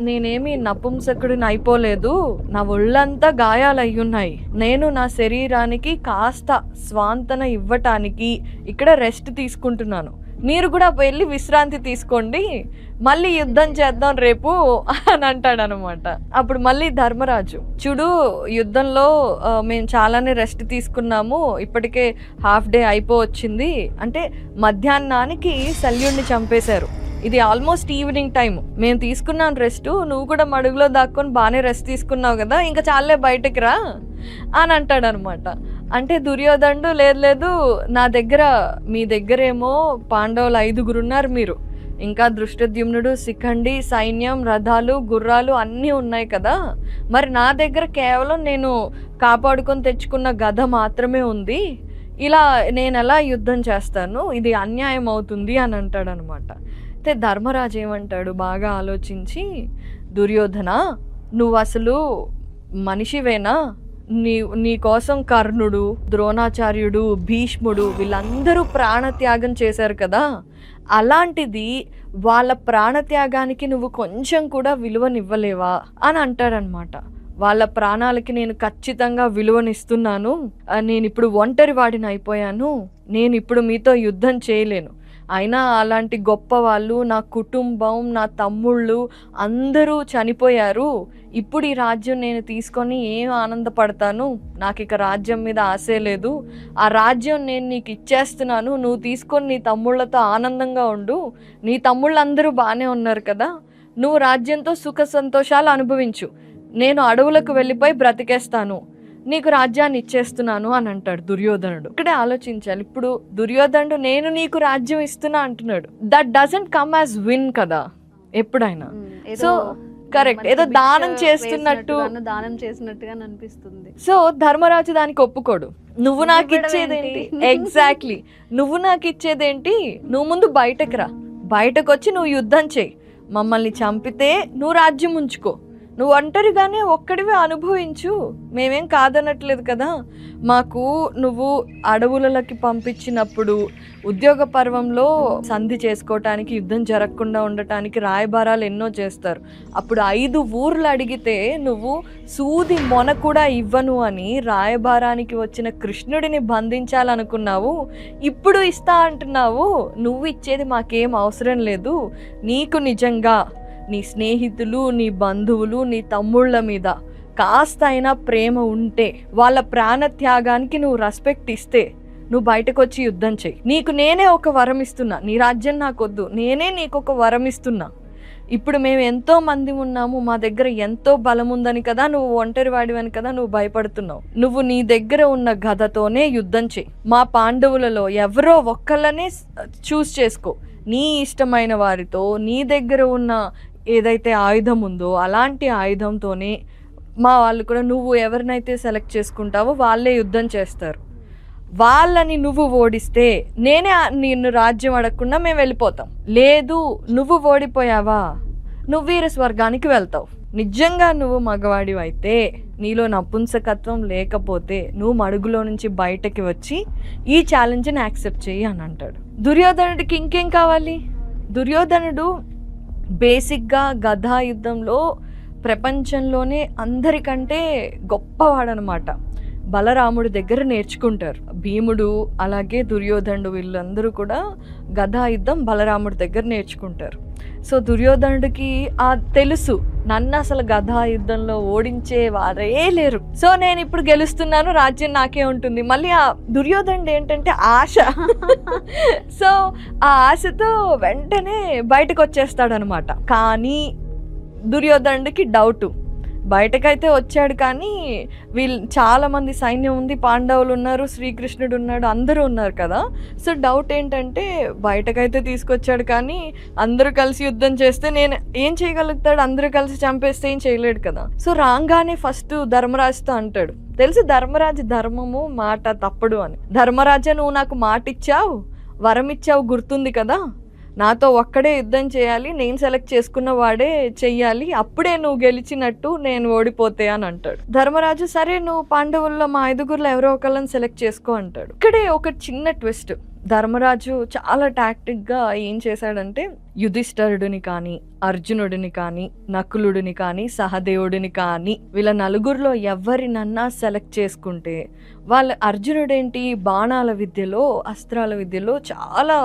నేనేమి నపుంసకుడిని అయిపోలేదు, నా ఒళ్ళంతా గాయాలయ్యున్నాయి. నేను నా శరీరానికి కాస్త స్వాంతన ఇవ్వటానికి ఇక్కడ రెస్ట్ తీసుకుంటున్నాను. మీరు కూడా వెళ్ళి విశ్రాంతి తీసుకోండి, మళ్ళీ యుద్ధం చేద్దాం రేపు అని అంటాడనమాట. అప్పుడు మళ్ళీ ధర్మరాజు, చూడు, యుద్ధంలో మేము చాలానే రెస్ట్ తీసుకున్నాము, ఇప్పటికే హాఫ్ డే అయిపోవచ్చింది. అంటే మధ్యాహ్నానికి శల్యుడిని చంపేశారు, ఇది ఆల్మోస్ట్ ఈవినింగ్ టైం, మేము తీసుకున్నాను రెస్ట్, నువ్వు కూడా మడుగులో దాక్కొని బాగానే రెస్ట్ తీసుకున్నావు కదా, ఇంకా చాలే బయటకు రా అని అంటాడనమాట. అంటే దుర్యోధనుడు, లేదు, నా దగ్గర, మీ దగ్గరేమో పాండవులు 5 ఉన్నారు, మీరు ఇంకా దృష్టద్యుమ్నుడు, శిఖండి, సైన్యం, రథాలు, గుర్రాలు అన్నీ ఉన్నాయి కదా, మరి నా దగ్గర కేవలం నేను కాపాడుకొని తెచ్చుకున్న గద మాత్రమే ఉంది, ఇలా నేను ఎలా యుద్ధం చేస్తాను, ఇది అన్యాయం అవుతుంది అని అంటాడనమాట. అయితే ధర్మరాజు ఏమంటాడు, బాగా ఆలోచించి, దుర్యోధన, నువ్వు అసలు మనిషివేనా? నీ కోసం కర్ణుడు, ద్రోణాచార్యుడు, భీష్ముడు వీళ్ళందరూ ప్రాణత్యాగం చేశారు కదా, అలాంటిది వాళ్ళ ప్రాణత్యాగానికి నువ్వు కొంచెం కూడా విలువనివ్వలేవా అని అంటాడనమాట. వాళ్ళ ప్రాణాలకి నేను ఖచ్చితంగా విలువనిస్తున్నాను, నేను ఇప్పుడు ఒంటరి వాడిని అయిపోయాను, నేను ఇప్పుడు మీతో యుద్ధం చేయలేను, అయినా అలాంటి గొప్ప వాళ్ళు, నా కుటుంబం, నా తమ్ముళ్ళు అందరూ చనిపోయారు. ఇప్పుడు ఈ రాజ్యం నేను తీసుకొని ఏం ఆనందపడతాను, నాకు ఇక రాజ్యం మీద ఆశే లేదు. ఆ రాజ్యం నేను నీకు ఇచ్చేస్తున్నాను, నువ్వు తీసుకొని నీ తమ్ముళ్ళతో ఆనందంగా ఉండు. నీ తమ్ముళ్ళు అందరూ బాగానే ఉన్నారు కదా, నువ్వు రాజ్యంతో సుఖ సంతోషాలు అనుభవించు, నేను అడవులకు వెళ్ళిపోయి బ్రతికేస్తాను, నీకు రాజ్యాన్ని ఇచ్చేస్తున్నాను అని అంటాడు దుర్యోధనుడు. ఇక్కడే ఆలోచించాలి. ఇప్పుడు దుర్యోధనుడు నేను నీకు రాజ్యం ఇస్తున్నా అంటున్నాడు. That doesn't come as win కదా ఎప్పుడైనా. సో కరెక్ట్, ఏదో దానం చేస్తున్నట్టుగా అనిపిస్తుంది. సో ధర్మరాజు దానికి ఒప్పుకోడు. నువ్వు నాకు ఇచ్చేదేంటి, ఎగ్జాక్ట్లీ నువ్వు నాకు ఇచ్చేదేంటి, నువ్వు ముందు బయటకు రా, బయటకు వచ్చి నువ్వు యుద్ధం చేయి, మమ్మల్ని చంపితే నువ్వు రాజ్యం ఉంచుకో, నువ్వు ఒంటరిగానే ఒక్కడివే అనుభవించు, మేమేం కాదనట్లేదు కదా. మాకు నువ్వు అడవులకి పంపించినప్పుడు ఉద్యోగ పర్వంలో సంధి చేసుకోవటానికి, యుద్ధం జరగకుండా ఉండటానికి రాయబారాలు ఎన్నో చేస్తారు. అప్పుడు 5 ఊర్లు అడిగితే నువ్వు సూది మొన కూడా ఇవ్వను అని రాయబారానికి వచ్చిన కృష్ణుడిని బంధించాలనుకున్నావు, ఇప్పుడు ఇస్తా అంటున్నావు. నువ్వు ఇచ్చేది మాకేం అవసరం లేదు. నీకు నిజంగా నీ స్నేహితులు, నీ బంధువులు, నీ తమ్ముళ్ళ మీద కాస్త అయినా ప్రేమ ఉంటే, వాళ్ళ ప్రాణత్యాగానికి నువ్వు రెస్పెక్ట్ ఇస్తే నువ్వు బయటకు వచ్చి యుద్ధం చేయి. నీకు నేనే ఒక వరం ఇస్తున్నా, నీ రాజ్యం నాకొద్దు, నేనే నీకు ఒక వరం ఇస్తున్నా. ఇప్పుడు మేము ఎంతో మంది ఉన్నాము, మా దగ్గర ఎంతో బలం ఉందని కదా, నువ్వు ఒంటరి వాడివని కదా నువ్వు భయపడుతున్నావు. నువ్వు నీ దగ్గర ఉన్న గదతోనే యుద్ధం చేయి. మా పాండవులలో ఎవరో ఒక్కళ్ళనే చూస్ చేసుకో, నీ ఇష్టమైన వారితో, నీ దగ్గర ఉన్న ఏదైతే ఆయుధం ఉందో అలాంటి ఆయుధంతోనే మా వాళ్ళు కూడా, నువ్వు ఎవరినైతే సెలెక్ట్ చేసుకుంటావో వాళ్ళే యుద్ధం చేస్తారు. వాళ్ళని నువ్వు ఓడిస్తే నేనే నిన్ను రాజ్యం అడగకుండా మేము వెళ్ళిపోతాం. లేదు నువ్వు ఓడిపోయావా, నువ్వు వీర స్వర్గానికి వెళ్తావు. నిజంగా నువ్వు మగవాడివి అయితే, నీలో నపుంసకత్వం లేకపోతే నువ్వు మడుగులో నుంచి బయటకి వచ్చి ఈ ఛాలెంజ్ని యాక్సెప్ట్ చెయ్యి అని అంటాడు. దుర్యోధనుడికి ఇంకేం కావాలి? దుర్యోధనుడు బేసిక్గా గదా యుద్ధంలో ప్రపంచంలోనే అందరికంటే గొప్పవాడనమాట. బలరాముడి దగ్గర నేర్చుకుంటారు. భీముడు అలాగే దుర్యోధనుడు వీళ్ళందరూ కూడా గదా యుద్ధం బలరాముడి దగ్గర నేర్చుకుంటారు. సో దుర్యోధనుడికి తెలుసు, నన్ను అసలు గదా యుద్ధంలో ఓడించే వారే లేరు, సో నేను ఇప్పుడు గెలుస్తున్నాను, రాజ్యం నాకే ఉంటుంది. మళ్ళీ ఆ దుర్యోధనుడు ఏంటంటే ఆశ. సో ఆ ఆశతో వెంటనే బయటకు వచ్చేస్తాడనమాట. కానీ దుర్యోధనుడికి డౌటు, బయటకైతే వచ్చాడు కానీ వీళ్ళు చాలా మంది సైన్యం ఉంది, పాండవులు ఉన్నారు, శ్రీకృష్ణుడు ఉన్నాడు, అందరూ ఉన్నారు కదా. సో డౌట్ ఏంటంటే బయటకైతే తీసుకొచ్చాడు కానీ అందరూ కలిసి యుద్ధం చేస్తే నేను ఏం చేయగలుగుతాడు, అందరూ కలిసి చంపేస్తే ఏం చేయలేడు కదా. సో రాగానే ఫస్ట్ ధర్మరాజుతో అంటాడు, తెలుసు ధర్మరాజు ధర్మము మాట తప్పడు అని. ధర్మరాజా నువ్వు నాకు మాట ఇచ్చావు, వరం ఇచ్చావు, గుర్తుంది కదా, నాతో ఒక్కడే యుద్ధం చేయాలి, నేను సెలెక్ట్ చేసుకున్న వాడే చెయ్యాలి, అప్పుడే నువ్వు గెలిచినట్టు, నేను ఓడిపోతే అని అంటాడు. ధర్మరాజు సరే నువ్వు పాండవుల్లో మా 5గురిలో ఎవరో ఒకళ్ళని సెలెక్ట్ చేసుకో అంటాడు. ఇక్కడే ఒక చిన్న ట్విస్ట్. ధర్మరాజు చాలా టాక్టిక్గా ఏం చేశాడంటే, యుధిష్ఠరుడిని కానీ, అర్జునుడిని కానీ, నకులుడిని కానీ, సహదేవుడిని కానీ వీళ్ళ 4గురిలో ఎవరినన్నా సెలెక్ట్ చేసుకుంటే, వాళ్ళ అర్జునుడేంటి బాణాల విద్యలో, అస్త్రాల విద్యలో చాలా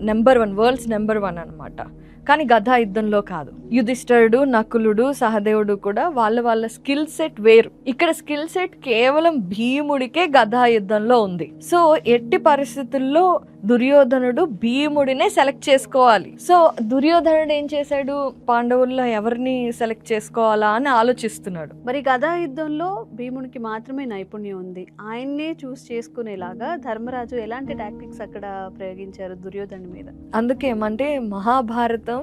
నెంబర్ 1, వరల్డ్స్ నెంబర్ 1 అనమాట. కానీ గదా యుద్ధంలో కాదు. యుధిష్ఠరుడు, నకులుడు, సహదేవుడు కూడా వాళ్ళ స్కిల్ సెట్ వేరు. ఇక్కడ స్కిల్ సెట్ కేవలం భీముడికే గదా యుద్ధంలో ఉంది. సో ఎట్టి పరిస్థితుల్లో దుర్యోధనుడు భీముడినే సెలెక్ట్ చేసుకోవాలి. సో దుర్యోధనుడు ఏం చేశాడు, పాండవుల్లో ఎవరిని సెలెక్ట్ చేసుకోవాలా అని ఆలోచిస్తున్నాడు. మరి గదా యుద్ధంలో భీముడికి మాత్రమే నైపుణ్యం ఉంది, ఆయన్నే చూస్ చేసుకునేలాగా ధర్మరాజు ఎలాంటి టాక్టిక్స్ అక్కడ ప్రయోగించారు దుర్యోధను మీద? అందుకేమంటే మహాభారతం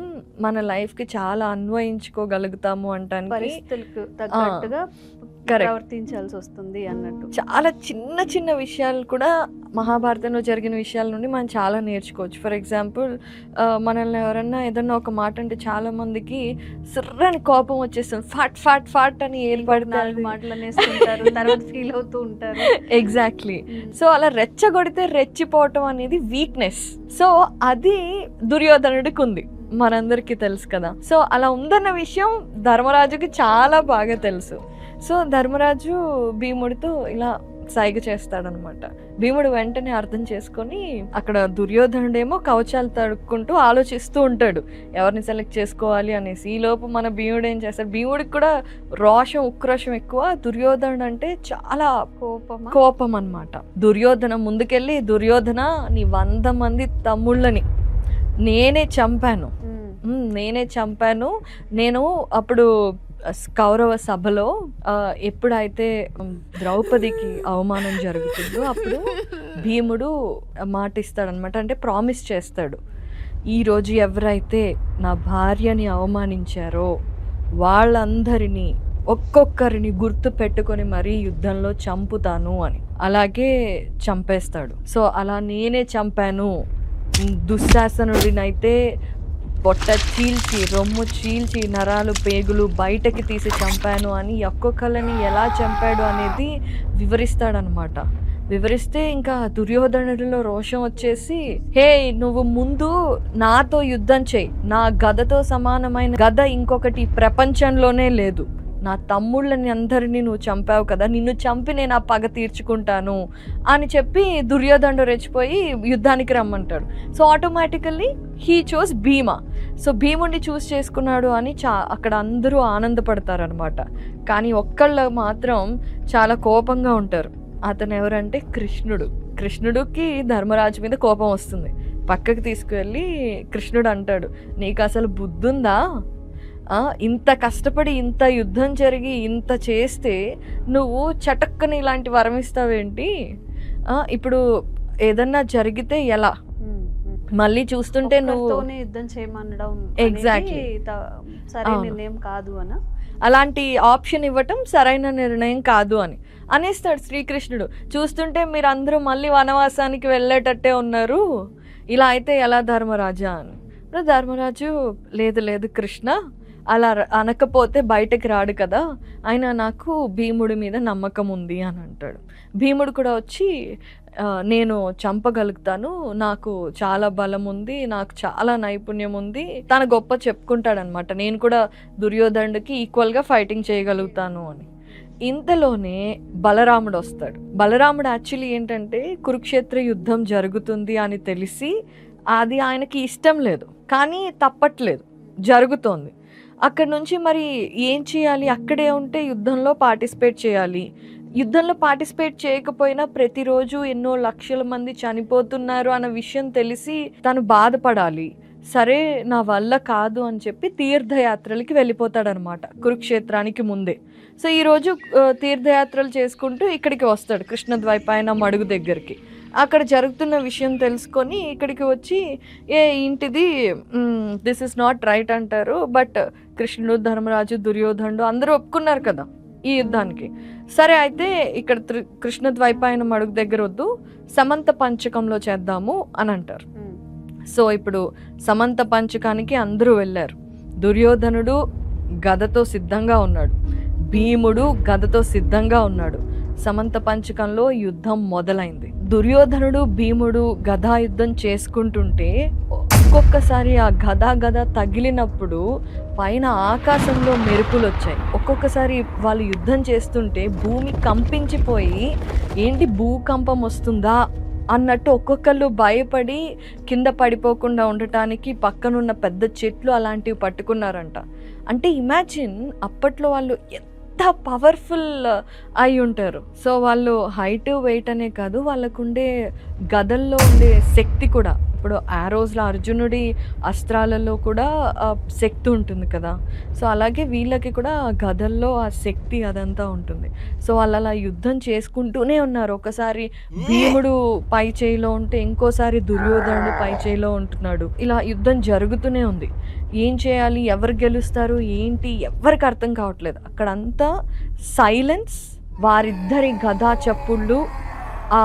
మన లైఫ్ కి చాలా అన్వయించుకోగలుగుతాము అంటానికి, పరిస్థితులకు తగ్గట్టుగా ప్రవర్తించాల్సి వస్తుంది అన్నట్టు. చాలా చిన్న చిన్న విషయాలు కూడా మహాభారతంలో జరిగిన విషయాల నుండి మనం చాలా నేర్చుకోవచ్చు. ఫర్ ఎగ్జాంపుల్ మనల్ని ఎవరన్నా ఏదన్నా ఒక మాట అంటే చాలా మందికి సిర్రని కోపం వచ్చేస్తుంది, ఫాట్ ఫాట్ ఫాట్ అని ఏర్పడితే మాటలు అనేస్తుంటారు, తర్వాత ఫీల్ అవుతూ ఉంటారు. ఎగ్జాక్ట్లీ. సో అలా రెచ్చగొడితే రెచ్చిపోవటం అనేది వీక్నెస్. సో అది దుర్యోధనుడికి ఉంది, మనందరికీ తెలుసు కదా. సో అలా ఉందన్న విషయం ధర్మరాజుకి చాలా బాగా తెలుసు. సో ధర్మరాజు భీముడితో ఇలా సైగ చేస్తాడనమాట. భీముడు వెంటనే అర్థం చేసుకొని అక్కడ దుర్యోధనుడేమో కవచాలు తడుక్కుంటూ ఆలోచిస్తూ ఉంటాడు ఎవరిని సెలెక్ట్ చేసుకోవాలి అనేసి. ఈ లోపు మన భీముడు ఏం చేస్తాడు, భీముడికి కూడా రోషం ఉక్రోషం ఎక్కువ, దుర్యోధనుడు అంటే చాలా కోపం అన్నమాట. దుర్యోధన ముందుకెళ్ళి, దుర్యోధన నీ 100 మంది తమ్ముళ్ళని నేనే చంపాను, నేను అప్పుడు కౌరవ సభలో ఎప్పుడైతే ద్రౌపదికి అవమానం జరుగుతుందో అప్పుడు భీముడు మాట ఇస్తాడనమాట, అంటే ప్రామిస్ చేస్తాడు, ఈరోజు ఎవరైతే నా భార్యని అవమానించారో వాళ్ళందరినీ ఒక్కొక్కరిని గుర్తు పెట్టుకొని మరీ యుద్ధంలో చంపుతాను అని. అలాగే చంపేస్తాడు. సో అలా నేనే చంపాను, దుశ్శాసనుడినైతే పొట్ట చీల్చి, రొమ్ము చీల్చి, నరాలు పేగులు బయటకి తీసి చంపాను అని ఒక్కొక్కరిని ఎలా చంపాడు అనేది వివరిస్తాడనమాట. వివరిస్తే ఇంకా దుర్యోధనుడిలో రోషం వచ్చేసి, హే నువ్వు ముందు నాతో యుద్ధం చేయి, నా గదతో సమానమైన గద ఇంకొకటి ప్రపంచంలోనే లేదు, నా తమ్ముళ్ళని అందరినీ నువ్వు చంపావు కదా, నిన్ను చంపి నేను ఆ పగ తీర్చుకుంటాను అని చెప్పి దుర్యోధనుడు రెచ్చిపోయి యుద్ధానికి రమ్మంటాడు. So automatically he chose Bhima. So భీముడిని చూస్ చేసుకున్నాడు అని అక్కడ అందరూ ఆనందపడతారనమాట. కానీ ఒక్కళ్ళు మాత్రం చాలా కోపంగా ఉంటారు. అతను ఎవరంటే కృష్ణుడికి ధర్మరాజు మీద కోపం వస్తుంది. పక్కకి తీసుకువెళ్ళి కృష్ణుడు అంటాడు, నీకు అసలు బుద్ధుందా, ఇంత కష్టపడి ఇంత యుద్ధం జరిగి ఇంత చేస్తే నువ్వు చటక్కని ఇలాంటి వరం ఇస్తావేంటి, ఇప్పుడు ఏదన్నా జరిగితే ఎలా, మళ్ళీ చూస్తుంటే నువ్వు యుద్ధం చేయమనడం ఎగ్జాక్ట్లీ సరైన నిర్ణయం కాదు అని, అలాంటి ఆప్షన్ ఇవ్వటం సరైన నిర్ణయం కాదు అని అనేస్తాడు శ్రీకృష్ణుడు. చూస్తుంటే మీరు అందరూ మళ్ళీ వనవాసానికి వెళ్ళేటట్టే ఉన్నారు, ఇలా అయితే ఎలా ధర్మరాజా అని. ధర్మరాజు లేదు కృష్ణ, అలా అనకపోతే బయటకు రాడు కదా, అయినా నాకు భీముడి మీద నమ్మకం ఉంది అని అంటాడు. భీముడు కూడా వచ్చి నేను చంపగలుగుతాను, నాకు చాలా బలం ఉంది, నాకు చాలా నైపుణ్యం ఉంది, తన గొప్ప చెప్పుకుంటాడనమాట, నేను కూడా దుర్యోధనుడికి ఈక్వల్గా ఫైటింగ్ చేయగలుగుతాను అని. ఇంతలోనే బలరాముడు వస్తాడు. బలరాముడు యాక్చువల్లీ ఏంటంటే కురుక్షేత్ర యుద్ధం జరుగుతుంది అని తెలిసి అది ఆయనకి ఇష్టం లేదు, కానీ తప్పట్లేదు, జరుగుతోంది. అక్కడ నుంచి మరి ఏం చేయాలి, అక్కడే ఉంటే యుద్ధంలో పార్టిసిపేట్ చేయాలి, యుద్ధంలో పార్టిసిపేట్ చేయకపోయినా ప్రతిరోజు ఎన్నో లక్షల మంది చనిపోతున్నారు అన్న విషయం తెలిసి తను బాధపడాలి. సరే నా వల్ల కాదు అని చెప్పి తీర్థయాత్రలకి వెళ్ళిపోతాడనమాట కురుక్షేత్రానికి ముందే. సో ఈరోజు తీర్థయాత్రలు చేసుకుంటూ ఇక్కడికి వస్తాడు, కృష్ణద్వైపాయన మడుగు దగ్గరికి. అక్కడ జరుగుతున్న విషయం తెలుసుకొని ఇక్కడికి వచ్చి ఇంటిది దిస్ ఇస్ నాట్ రైట్ అంటారు. బట్ కృష్ణుడు, ధర్మరాజు, దుర్యోధనుడు అందరూ ఒప్పుకున్నారు కదా ఈ యుద్ధానికి. సరే అయితే ఇక్కడ కృష్ణద్వైపాయన మడుగు దగ్గర వద్దు, సమంత పంచకంలో చేద్దాము అని అంటారు. సో ఇప్పుడు సమంత పంచకానికి అందరూ వెళ్ళారు. దుర్యోధనుడు గదతో సిద్ధంగా ఉన్నాడు, భీముడు గదతో సిద్ధంగా ఉన్నాడు. సమంత పంచకంలో యుద్ధం మొదలైంది. దుర్యోధనుడు భీముడు గదా యుద్ధం చేసుకుంటుంటే ఒక్కొక్కసారి ఆ గద తగిలినప్పుడు పైన ఆకాశంలో మెరుపులు వచ్చాయి. ఒక్కొక్కసారి వాళ్ళు యుద్ధం చేస్తుంటే భూమి కంపించిపోయి ఏంటి భూకంపం వస్తుందా అన్నట్టు ఒక్కొక్కళ్ళు భయపడి కింద పడిపోకుండా ఉండటానికి పక్కనున్న పెద్ద చెట్లు అలాంటివి పట్టుకున్నారంట. అంటే ఇమాజిన్ అప్పట్లో వాళ్ళు ఎంత పవర్ఫుల్ అయి ఉంటారు. సో వాళ్ళు హైట్ వెయిట్ అనే కాదు, వాళ్ళకుండే గదల్లో ఉండే శక్తి కూడా, ఇప్పుడు ఆరోస్లో అర్జునుడి అస్త్రాలలో కూడా శక్తి ఉంటుంది కదా, సో అలాగే వీళ్ళకి కూడా గదల్లో ఆ శక్తి అదంతా ఉంటుంది. సో వాళ్ళు అలా యుద్ధం చేసుకుంటూనే ఉన్నారు. ఒకసారి భీముడు పై చేయిలో ఉంటే ఇంకోసారి దుర్యోధనుడు పై చేయిలో ఉంటున్నాడు. ఇలా యుద్ధం జరుగుతూనే ఉంది. ఏం చేయాలి, ఎవరు గెలుస్తారు ఏంటి ఎవరికి అర్థం కావట్లేదు. అక్కడంతా సైలెన్స్, వారిద్దరి గదా చప్పుళ్ళు, ఆ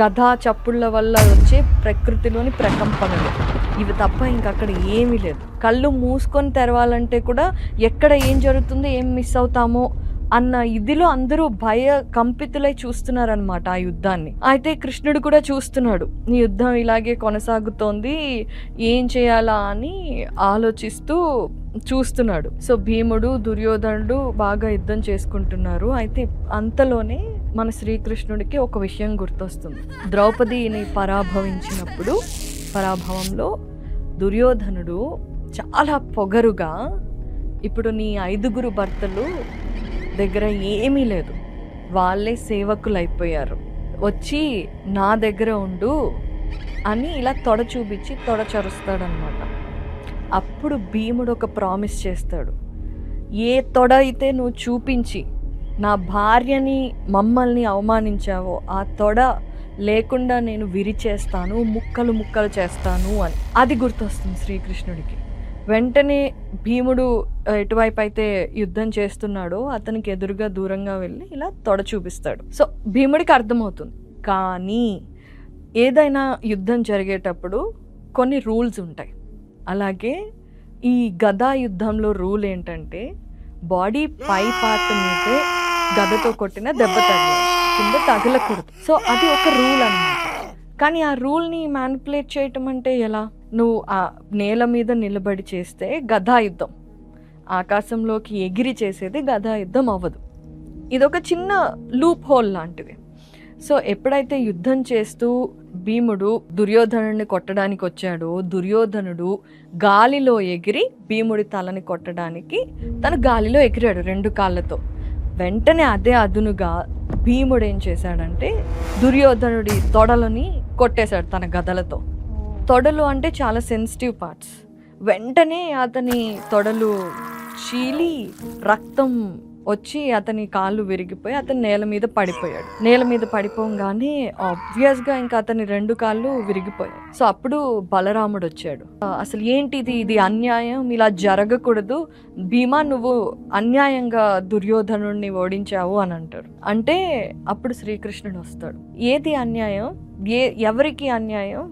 గదా చప్పుళ్ళ వల్ల వచ్చే ప్రకృతిలోని ప్రకంపనలు, ఇవి తప్ప ఇంకక్కడ ఏమీ లేదు. కళ్ళు మూసుకొని తెరవాలంటే కూడా ఎక్కడ ఏం జరుగుతుందో, ఏం మిస్ అవుతామో అన్న ఇదిలో అందరూ కంపితులై చూస్తున్నారనమాట ఆ యుద్ధాన్ని. అయితే కృష్ణుడు కూడా చూస్తున్నాడు, ఈ యుద్ధం ఇలాగే కొనసాగుతోంది, ఏం చేయాలా అని ఆలోచిస్తూ చూస్తున్నాడు. సో భీముడు దుర్యోధనుడు బాగా యుద్ధం చేసుకుంటున్నారు. అయితే అంతలోనే మన శ్రీకృష్ణుడికి ఒక విషయం గుర్తొస్తుంది. ద్రౌపదిని పరాభవంలో దుర్యోధనుడు చాలా పొగరుగా, ఇప్పుడు నీ 5 భర్తలు దగ్గర ఏమీ లేదు, వాళ్ళే సేవకులు అయిపోయారు, వచ్చి నా దగ్గర ఉండు అని ఇలా తొడ చూపించి తొడ చరుస్తాడనమాట. అప్పుడు భీముడు ఒక ప్రామిస్ చేస్తాడు, ఏ తొడ అయితే నువ్వు చూపించి నా భార్యని మమ్మల్ని అవమానించావో ఆ తొడ లేకుండా నేను విరిచేస్తాను, ముక్కలు ముక్కలు చేస్తాను అని. అది గుర్తొస్తుంది శ్రీకృష్ణుడికి. వెంటనే భీముడు ఎటువైపు అయితే యుద్ధం చేస్తున్నాడో అతనికి ఎదురుగా దూరంగా వెళ్ళి ఇలా తొడ చూపిస్తాడు. సో భీముడికి అర్థమవుతుంది. కానీ ఏదైనా యుద్ధం జరిగేటప్పుడు కొన్ని రూల్స్ ఉంటాయి. అలాగే ఈ గదా యుద్ధంలో రూల్ ఏంటంటే బాడీ పై పార్ట్ మీదే గదతో కొట్టిన దెబ్బ తగలాలి, కింద తగలకూడదు. సో అది ఒక రూల్ అన్నమాట. కానీ ఆ రూల్ని మ్యానిపులేట్ చేయటం అంటే ఎలా? నువ్వు ఆ నేల మీద నిలబడి చేస్తే గదా యుద్ధం, ఆకాశంలోకి ఎగిరి చేసేది గదా యుద్ధం అవ్వదు. ఇదొక చిన్న లూప్ హోల్ లాంటిది. సో ఎప్పుడైతే యుద్ధం చేస్తూ భీముడు దుర్యోధనుడిని కొట్టడానికి వచ్చాడో, దుర్యోధనుడు గాలిలో ఎగిరి భీముడి తలని కొట్టడానికి తను గాలిలో ఎగిరాడు 2 కాళ్ళతో. వెంటనే అదే అదునుగా భీముడు ఏం చేశాడంటే దుర్యోధనుడి తొడలని కొట్టేశాడు తన గదలతో. తొడలు అంటే చాలా సెన్సిటివ్ పార్ట్స్. వెంటనే అతని తొడలు చీలి రక్తం వచ్చి అతని కాళ్ళు విరిగిపోయి అతను నేల మీద పడిపోయాడు. నేల మీద పడిపోగానే ఆబ్వియస్గా ఇంకా అతని 2 కాళ్ళు విరిగిపోయాయి. సో అప్పుడు బలరాముడు వచ్చాడు. అసలు ఏంటిది, ఇది అన్యాయం, ఇలా జరగకూడదు, భీమా నువ్వు అన్యాయంగా దుర్యోధనుడిని ఓడించావు అని అంటారు. అంటే అప్పుడు శ్రీకృష్ణుడు వస్తాడు. ఏది అన్యాయం, ఎవరికి అన్యాయం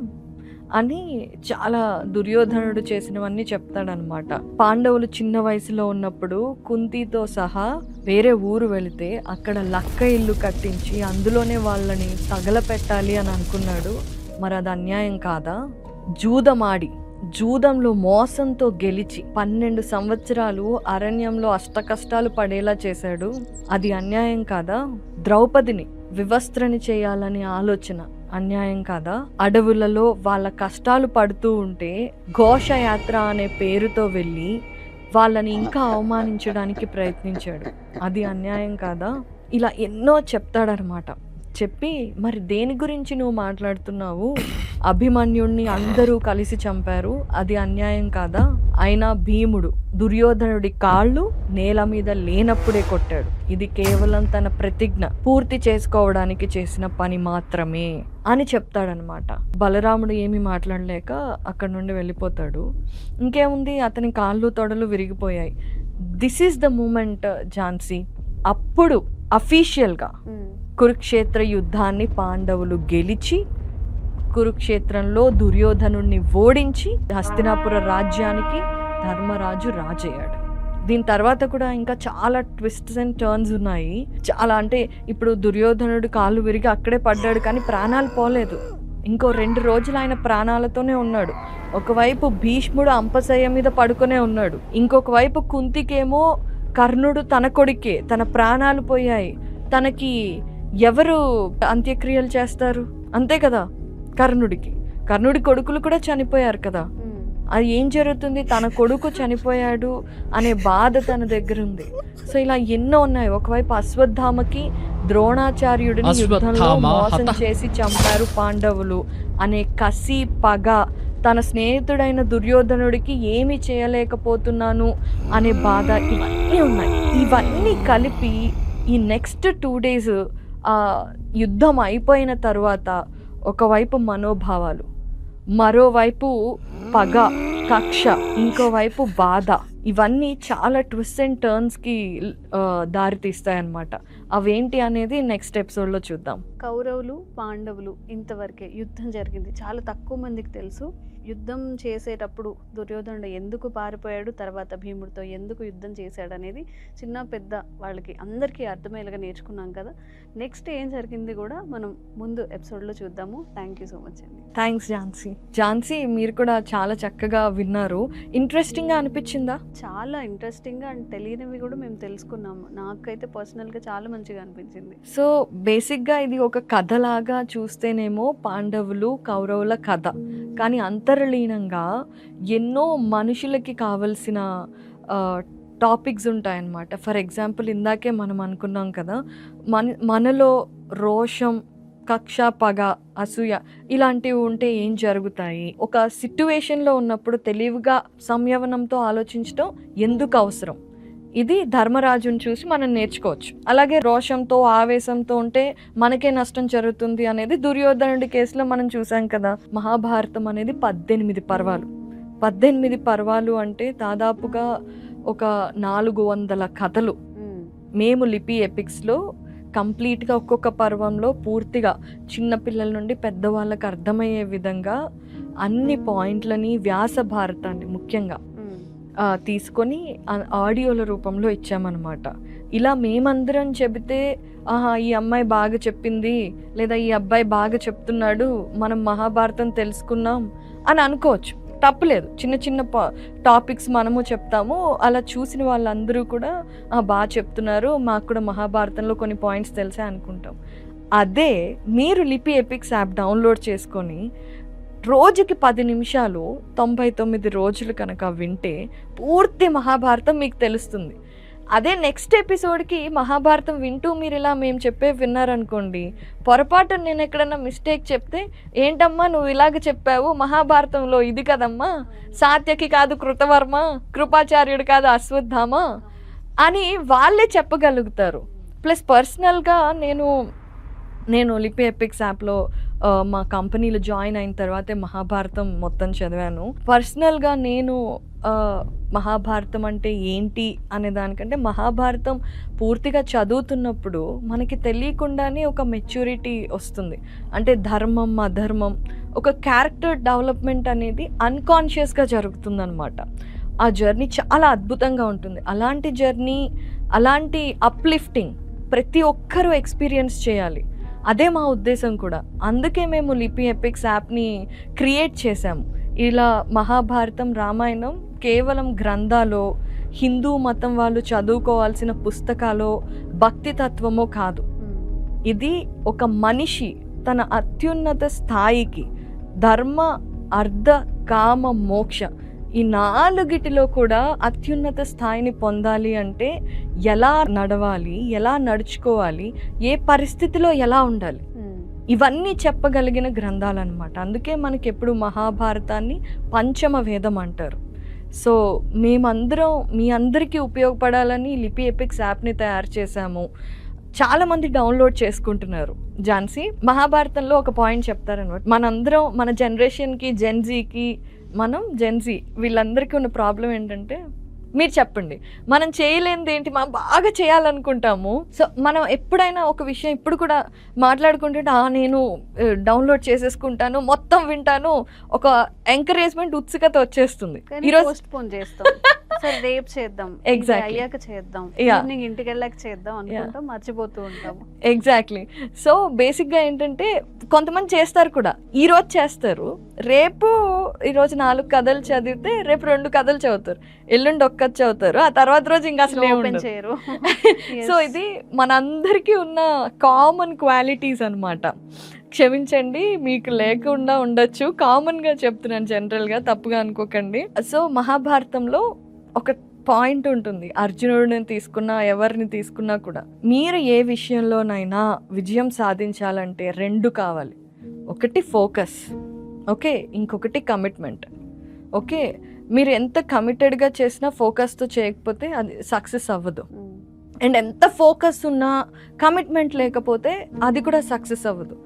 అని చాలా దుర్యోధనుడు చేసినవన్నీ చెప్తాడనమాట. పాండవులు చిన్న వయసులో ఉన్నప్పుడు కుంతితో సహా వేరే ఊరు వెళితే అక్కడ లక్క ఇల్లు కట్టించి అందులోనే వాళ్ళని తగలపెట్టాలి అని అనుకున్నాడు. మరి అది అన్యాయం కాదా? జూదంలో మోసంతో గెలిచి 12 సంవత్సరాలు అరణ్యంలో అష్టకష్టాలు పడేలా చేశాడు. అది అన్యాయం కాదా? ద్రౌపదిని వివస్త్రని చేయాలని ఆలోచన అన్యాయం కాదా? అడవులలో వాళ్ళ కష్టాలు పడుతూ ఉంటే ఘోషయాత్ర అనే పేరుతో వెళ్ళి వాళ్ళని ఇంకా అవమానించడానికి ప్రయత్నించాడు. అది అన్యాయం కాదా? ఇలా ఎన్నో చెప్తాడనమాట. చెప్పి మరి దేని గురించి నువ్వు మాట్లాడుతున్నావు? అభిమన్యుణ్ణి అందరూ కలిసి చంపారు, అది అన్యాయం కాదా? అయినా భీముడు దుర్యోధనుడి కాళ్ళు నేల మీద లేనప్పుడే కొట్టాడు. ఇది కేవలం తన ప్రతిజ్ఞ పూర్తి చేసుకోవడానికి చేసిన పని మాత్రమే అని చెప్తాడనమాట. బలరాముడు ఏమీ మాట్లాడలేక అక్కడ నుండి వెళ్ళిపోతాడు. ఇంకేముంది, అతని కాళ్ళు తొడలు విరిగిపోయాయి. This is the moment Jhansi. అప్పుడు అఫీషియల్గా కురుక్షేత్ర యుద్ధాన్ని పాండవులు గెలిచి కురుక్షేత్రంలో దుర్యోధనుడిని ఓడించి హస్తినాపుర రాజ్యానికి ధర్మరాజు రాజయ్యాడు. దీని తర్వాత కూడా ఇంకా చాలా ట్విస్ట్స్ అండ్ టర్న్స్ ఉన్నాయి. చాలా అంటే ఇప్పుడు దుర్యోధనుడు కాళ్ళు విరిగి అక్కడే పడ్డాడు, కానీ ప్రాణాలు పోలేదు. ఇంకో 2 రోజులు ఆయన ప్రాణాలతోనే ఉన్నాడు. ఒకవైపు భీష్ముడు అంపశయ్య మీద పడుకునే ఉన్నాడు. ఇంకొక వైపు కుంతికేమో కర్ణుడు తన కొడుకే, తన ప్రాణాలు పోయాయి. తనకి ఎవరు అంత్యక్రియలు చేస్తారు? అంతే కదా, కర్ణుడి కొడుకులు కూడా చనిపోయారు కదా. అది ఏం జరుగుతుంది, తన కొడుకు చనిపోయాడు అనే బాధ తన దగ్గర ఉంది. సో ఇలా ఎన్నో ఉన్నాయి. ఒకవైపు అశ్వత్థామకి ద్రోణాచార్యుడిని యుద్ధంలో మోసం చేసి చంపారు పాండవులు అనే కసి, పగ, తన స్నేహితుడైన దుర్యోధనుడికి ఏమి చేయలేకపోతున్నాను అనే బాధ, ఇవన్నీ ఉన్నాయి. ఇవన్నీ కలిపి ఈ నెక్స్ట్ 2 days యుద్ధం అయిపోయిన తర్వాత ఒకవైపు మనోభావాలు, మరోవైపు పగ, కక్ష, ఇంకోవైపు బాధ, ఇవన్నీ చాలా ట్విస్ట్ అండ్ టర్న్స్కి దారితీస్తాయన్నమాట. అవేంటి అనేది నెక్స్ట్ ఎపిసోడ్లో చూద్దాం. కౌరవులు పాండవులు ఇంతవరకే యుద్ధం జరిగింది, చాలా తక్కువ మందికి తెలుసు. యుద్ధం చేసేటప్పుడు దుర్యోధనుడు ఎందుకు పారిపోయాడు, తర్వాత భీముడితో ఎందుకు యుద్ధం చేశాడు అనేది చిన్న పెద్ద వాళ్ళకి అందరికీ అర్థమయ్యేలాగా నేర్చుకున్నాం కదా. నెక్స్ట్ ఏం జరిగింది కూడా మనం ముందు ఎపిసోడ్లో చూద్దాము. థ్యాంక్ యూ సో మచ్ అండి. థ్యాంక్స్ ఝాన్సీ, మీరు కూడా చాలా చక్కగా విన్నారు. ఇంట్రెస్టింగ్గా అనిపించిందా? చాలా ఇంట్రెస్టింగ్గా అండ్ తెలియనివి కూడా మేము తెలుసుకున్నాము. నాకైతే పర్సనల్గా చాలా మంచిగా అనిపించింది. సో బేసిక్గా ఇది ఒక కథలాగా చూస్తేనేమో పాండవులు కౌరవుల కథ, కానీ అంతర్లీనంగా ఎన్నో మనుషులకి కావలసిన టాపిక్స్ ఉంటాయన్నమాట. ఫర్ ఎగ్జాంపుల్ ఇందాకే మనం అనుకున్నాం కదా, మనలో రోషం, కక్ష, పగ, అసూయ ఇలాంటివి ఉంటే ఏం జరుగుతాయి, ఒక సిట్యువేషన్లో ఉన్నప్పుడు తెలివిగా సంయమనంతో ఆలోచించడం ఎందుకు అవసరం, ఇది ధర్మరాజుని చూసి మనం నేర్చుకోవచ్చు. అలాగే రోషంతో ఆవేశంతో ఉంటే మనకే నష్టం జరుగుతుంది అనేది దుర్యోధనుడి కేసులో మనం చూసాం కదా. మహాభారతం అనేది 18 పర్వాలు. 18 పర్వాలు అంటే దాదాపుగా ఒక 400 కథలు మేము లిపి ఎపిక్స్లో కంప్లీట్గా ఒక్కొక్క పర్వంలో పూర్తిగా చిన్నపిల్లల నుండి పెద్దవాళ్ళకి అర్థమయ్యే విధంగా అన్ని పాయింట్లని వ్యాస భారతాన్ని ముఖ్యంగా తీసుకొని ఆడియోల రూపంలో ఇచ్చామన్నమాట. ఇలా మేమందరం చెబితే ఆహా ఈ అమ్మాయి బాగా చెప్పింది లేదా ఈ అబ్బాయి బాగా చెప్తున్నాడు, మనం మహాభారతం తెలుసుకున్నాం అని అనుకోవచ్చు, తప్పులేదు. చిన్న చిన్న టాపిక్స్ మనము చెప్తాము, అలా చూసిన వాళ్ళందరూ కూడా బాగా చెప్తున్నారు, మాకు కూడా మహాభారతంలో కొన్ని పాయింట్స్ తెలిసే అనుకుంటాం. అదే మీరు లిపి ఎపిక్స్ యాప్ డౌన్లోడ్ చేసుకొని రోజుకి 10 నిమిషాలు 99 రోజులు కనుక వింటే పూర్తి మహాభారతం మీకు తెలుస్తుంది. అదే నెక్స్ట్ ఎపిసోడ్కి మహాభారతం వింటూ మీరు ఇలా మేము చెప్పే విన్నారనుకోండి, పొరపాటు నేను ఎక్కడన్నా మిస్టేక్ చెప్తే ఏంటమ్మా నువ్వు ఇలాగ చెప్పావు, మహాభారతంలో ఇది కదమ్మా, సాత్యకి కాదు కృతవర్మ, కృపాచార్యుడు కాదు అశ్వత్థామ అని వాళ్ళే చెప్పగలుగుతారు. ప్లస్ పర్సనల్గా నేను లిపి ఎపిక్స్ యాప్లో మా కంపెనీలో జాయిన్ అయిన తర్వాతే మహాభారతం మొత్తం చదివాను. పర్సనల్గా నేను మహాభారతం అంటే ఏంటి అనే దానికంటే మహాభారతం పూర్తిగా చదువుతున్నప్పుడు మనకి తెలియకుండానే ఒక మెచ్యూరిటీ వస్తుంది. అంటే ధర్మం అధర్మం, ఒక క్యారెక్టర్ డెవలప్మెంట్ అనేది అన్కాన్షియస్గా జరుగుతుందన్నమాట. ఆ జర్నీ చాలా అద్భుతంగా ఉంటుంది. అలాంటి జర్నీ, అలాంటి అప్లిఫ్టింగ్ ప్రతి ఒక్కరూ ఎక్స్పీరియన్స్ చేయాలి. అదే మా ఉద్దేశం కూడా. అందుకే మేము లిపి ఎపిక్స్ యాప్ని క్రియేట్ చేశాము. ఇలా మహాభారతం, రామాయణం కేవలం గ్రంథాలో, హిందూ మతం వాళ్ళు చదువుకోవాల్సిన పుస్తకాలో, భక్తి తత్వమో కాదు. ఇది ఒక మనిషి తన అత్యున్నత స్థాయికి ధర్మ, అర్థ, కామ, మోక్ష ఈ 4 కూడా అత్యున్నత స్థాయిని పొందాలి అంటే ఎలా నడవాలి, ఎలా నడుచుకోవాలి, ఏ పరిస్థితిలో ఎలా ఉండాలి, ఇవన్నీ చెప్పగలిగిన గ్రంథాలు అన్నమాట. అందుకే మనకి ఎప్పుడు మహాభారతాన్ని పంచమ వేదం అంటారు. సో మేమందరం మీ అందరికీ ఉపయోగపడాలని లిపి ఎపిక్స్ యాప్ని తయారు చేశాము. చాలామంది డౌన్లోడ్ చేసుకుంటున్నారు. ఝాన్సీ, మహాభారతంలో ఒక పాయింట్ చెప్తారనమాట. మనందరం మన జనరేషన్కి, జెన్జీకి, మనం జెన్జీ వీళ్ళందరికీ ఉన్న ప్రాబ్లం ఏంటంటే, మీరు చెప్పండి, మనం చేయలేనిది ఏంటి, మనం బాగా చేయాలనుకుంటాము. సో మనం ఎప్పుడైనా ఒక విషయం ఇప్పుడు కూడా మాట్లాడుకుంటే నేను డౌన్లోడ్ చేసేసుకుంటాను, మొత్తం వింటాను, ఒక ఎంకరేజ్మెంట్, ఉత్సుకత వచ్చేస్తుంది. ఈరోజు పోస్ట్పోన్ చేస్తాం, సరే రేపు చేద్దాం, అయ్యాక చేద్దాం, ఇంటికి వెళ్ళాక చేద్దాం అనుకుంటాం, మర్చిపోతూ ఉంటాము. ఎగ్జాక్ట్లీ. సో బేసిక్గా ఏంటంటే కొంతమంది చేస్తారు కూడా, ఈరోజు చేస్తారు, రేపు ఈరోజు 4 కథలు చదివితే రేపు 2 కథలు చదువుతారు, ఎల్లుండి ఒక్క చదువుతారు, ఆ తర్వాత రోజు ఇంకా అసలు ఓపెన్ చేయరు. సో ఇది మనందరికీ ఉన్న కామన్ క్వాలిటీస్ అన్నమాట. క్షమించండి, మీకు లేకుండా ఉండొచ్చు, కామన్గా చెప్తున్నాను, జనరల్గా తప్పుగా అనుకోకండి. సో మహాభారతంలో ఒక పాయింట్ ఉంటుంది, అర్జునుడిని తీసుకున్నా ఎవరిని తీసుకున్నా కూడా, మీరు ఏ విషయంలోనైనా విజయం సాధించాలంటే 2 కావాలి. ఒకటి ఫోకస్, ఓకే, ఇంకొకటి కమిట్మెంట్. ఓకే, మీరు ఎంత కమిటెడ్గా చేసినా ఫోకస్తో చేయకపోతే అది సక్సెస్ అవ్వదు. అండ్ ఎంత ఫోకస్ ఉన్నా కమిట్మెంట్ లేకపోతే అది కూడా సక్సెస్ అవ్వదు.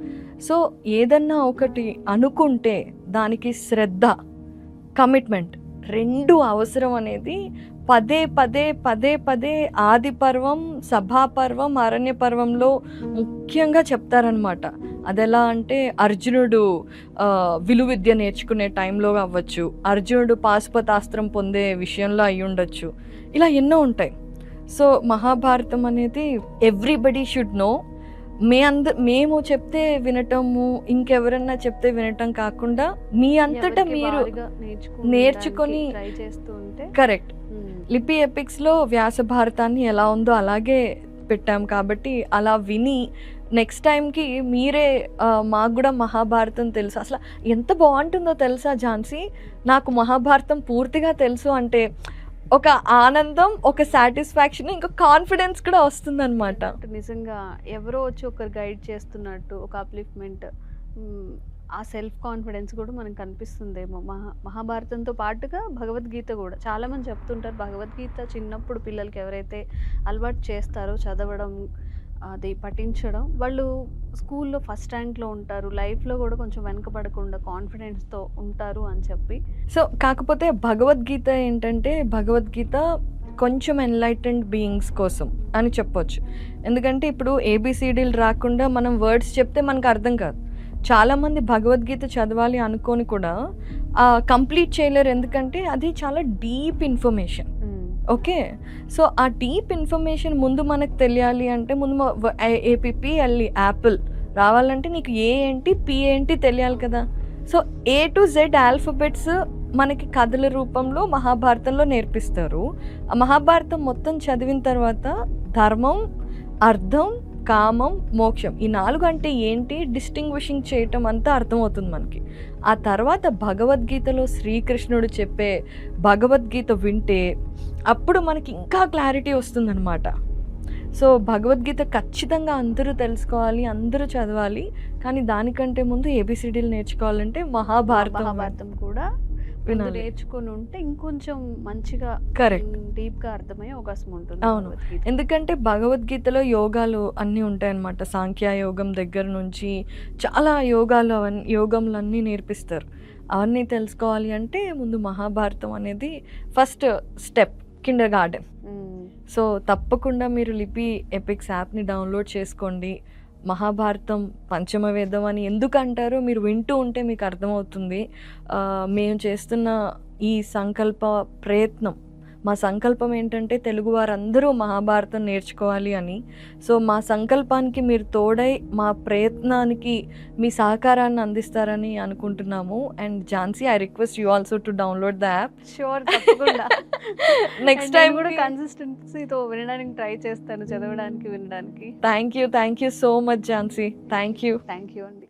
సో ఏదన్నా ఒకటి అనుకుంటే దానికి శ్రద్ధ, కమిట్మెంట్ 2 అవసరం అనేది పదే పదే పదే పదే ఆది పర్వం, సభా పర్వం, అరణ్య పర్వంలో ముఖ్యంగా చెప్తారనమాట. అదెలా అంటే అర్జునుడు విలువిద్య నేర్చుకునే టైంలో అవ్వచ్చు, అర్జునుడు పాశుపతాస్త్రం పొందే విషయంలో అయి ఉండొచ్చు, ఇలా ఎన్నో ఉంటాయి. సో మహాభారతం అనేది ఎవ్రీబడి షుడ్ నో. మేము చెప్తే వినటము, ఇంకెవరన్నా చెప్తే వినటం కాకుండా మీ అంతటా మీరు నేర్చుకొని ట్రై చేస్తూ ఉంటే కరెక్ట్. లిపి ఎపిక్స్లో వ్యాస భారతాన్ని ఎలా ఉందో అలాగే పెట్టాం కాబట్టి అలా విని నెక్స్ట్ టైంకి మీరే మాకు కూడా మహాభారతం తెలుసు, అసలు ఎంత బాగుంటుందో తెలుసా ఝాన్సీ, నాకు మహాభారతం పూర్తిగా తెలుసు అంటే ఒక ఆనందం, ఒక సాటిస్ఫాక్షన్, ఇంకా కాన్ఫిడెన్స్ కూడా వస్తుందన్నమాట. నిజంగా ఎవరో వచ్చి ఒకరు గైడ్ చేస్తున్నట్టు ఒక అప్లిఫ్ట్మెంట్, ఆ సెల్ఫ్ కాన్ఫిడెన్స్ కూడా మనకు కనిపిస్తుందేమో. మహాభారతంతో పాటుగా భగవద్గీత కూడా చాలామంది చెప్తుంటారు, భగవద్గీత చిన్నప్పుడు పిల్లలకి ఎవరైతే అలవాటు చేస్తారో చదవడం, అది పఠించడం, వాళ్ళు స్కూల్లో ఫస్ట్ ర్యాంక్లో ఉంటారు, లైఫ్లో కూడా కొంచెం వెనకబడకుండా కాన్ఫిడెన్స్తో ఉంటారు అని చెప్పి. సో కాకపోతే భగవద్గీత ఏంటంటే, భగవద్గీత కొంచెం ఎన్లైటెండ్ బీయింగ్స్ కోసం అని చెప్పొచ్చు. ఎందుకంటే ఇప్పుడు ఏబిసిడీలు రాకుండా మనం వర్డ్స్ చెప్తే మనకు అర్థం కాదు. చాలామంది భగవద్గీత చదవాలి అనుకొని కూడా కంప్లీట్ చేయలేరు, ఎందుకంటే అది చాలా డీప్ ఇన్ఫర్మేషన్. ఓకే, సో ఆ డీప్ ఇన్ఫర్మేషన్ ముందు మనకు తెలియాలి అంటే ముందు ఏపీఎల్ఈ యాపిల్ రావాలంటే నీకు ఏ ఏంటి పి ఏంటి తెలియాలి కదా. So A to Z alphabets మనకి కథల రూపంలో మహాభారతంలో నేర్పిస్తారు. ఆ మహాభారతం మొత్తం చదివిన తర్వాత ధర్మం, అర్థం, కామం, మోక్షం, ఈ 4 అంటే ఏంటి డిస్టింగ్విషింగ్ చేయటం అంతా అర్థమవుతుంది మనకి. ఆ తర్వాత భగవద్గీతలో శ్రీకృష్ణుడు చెప్పే భగవద్గీత వింటే అప్పుడు మనకి ఇంకా క్లారిటీ వస్తుందన్నమాట. సో భగవద్గీత ఖచ్చితంగా అందరూ తెలుసుకోవాలి, అందరూ చదవాలి. కానీ దానికంటే ముందు ఏబిసిడీలు నేర్చుకోవాలంటే మహాభారతం కూడా నేర్చుకుని ఉంటే ఇంకొంచెం మంచిగా కరెక్ట్ డీప్గా అర్థమయ్యే అవకాశం ఉంటుంది. అవును, ఎందుకంటే భగవద్గీతలో యోగాలు అన్నీ ఉంటాయన్నమాట. సాంఖ్యయోగం దగ్గర నుంచి చాలా యోగములన్నీ నేర్పిస్తారు. అవన్నీ తెలుసుకోవాలి అంటే ముందు మహాభారతం అనేది first step, Kinder garden. So తప్పకుండా మీరు లిపి ఎపిక్స్ యాప్ని డౌన్లోడ్ చేసుకోండి. మహాభారతం పంచమ వేదం అని ఎందుకు అంటారో మీరు వింటూ ఉంటే మీకు అర్థమవుతుంది. మేము చేస్తున్న ఈ సంకల్ప ప్రయత్నం, మా సంకల్పం ఏంటంటే తెలుగు వారందరూ మహాభారతం నేర్చుకోవాలి అని. సో మా సంకల్పానికి మీరు తోడై మా ప్రయత్నానికి మీ సహకారాన్ని అందిస్తారని అనుకుంటున్నాము. And Jhansi, I request you also to download the app. Sure, తప్పకుండా. నెక్స్ట్ టైం కూడా కన్సిస్టెన్సీతో వినడానికి ట్రై చేస్తాను, చదవడానికి, వినడానికి. Thank you so much Jhansi. Thank you అండి.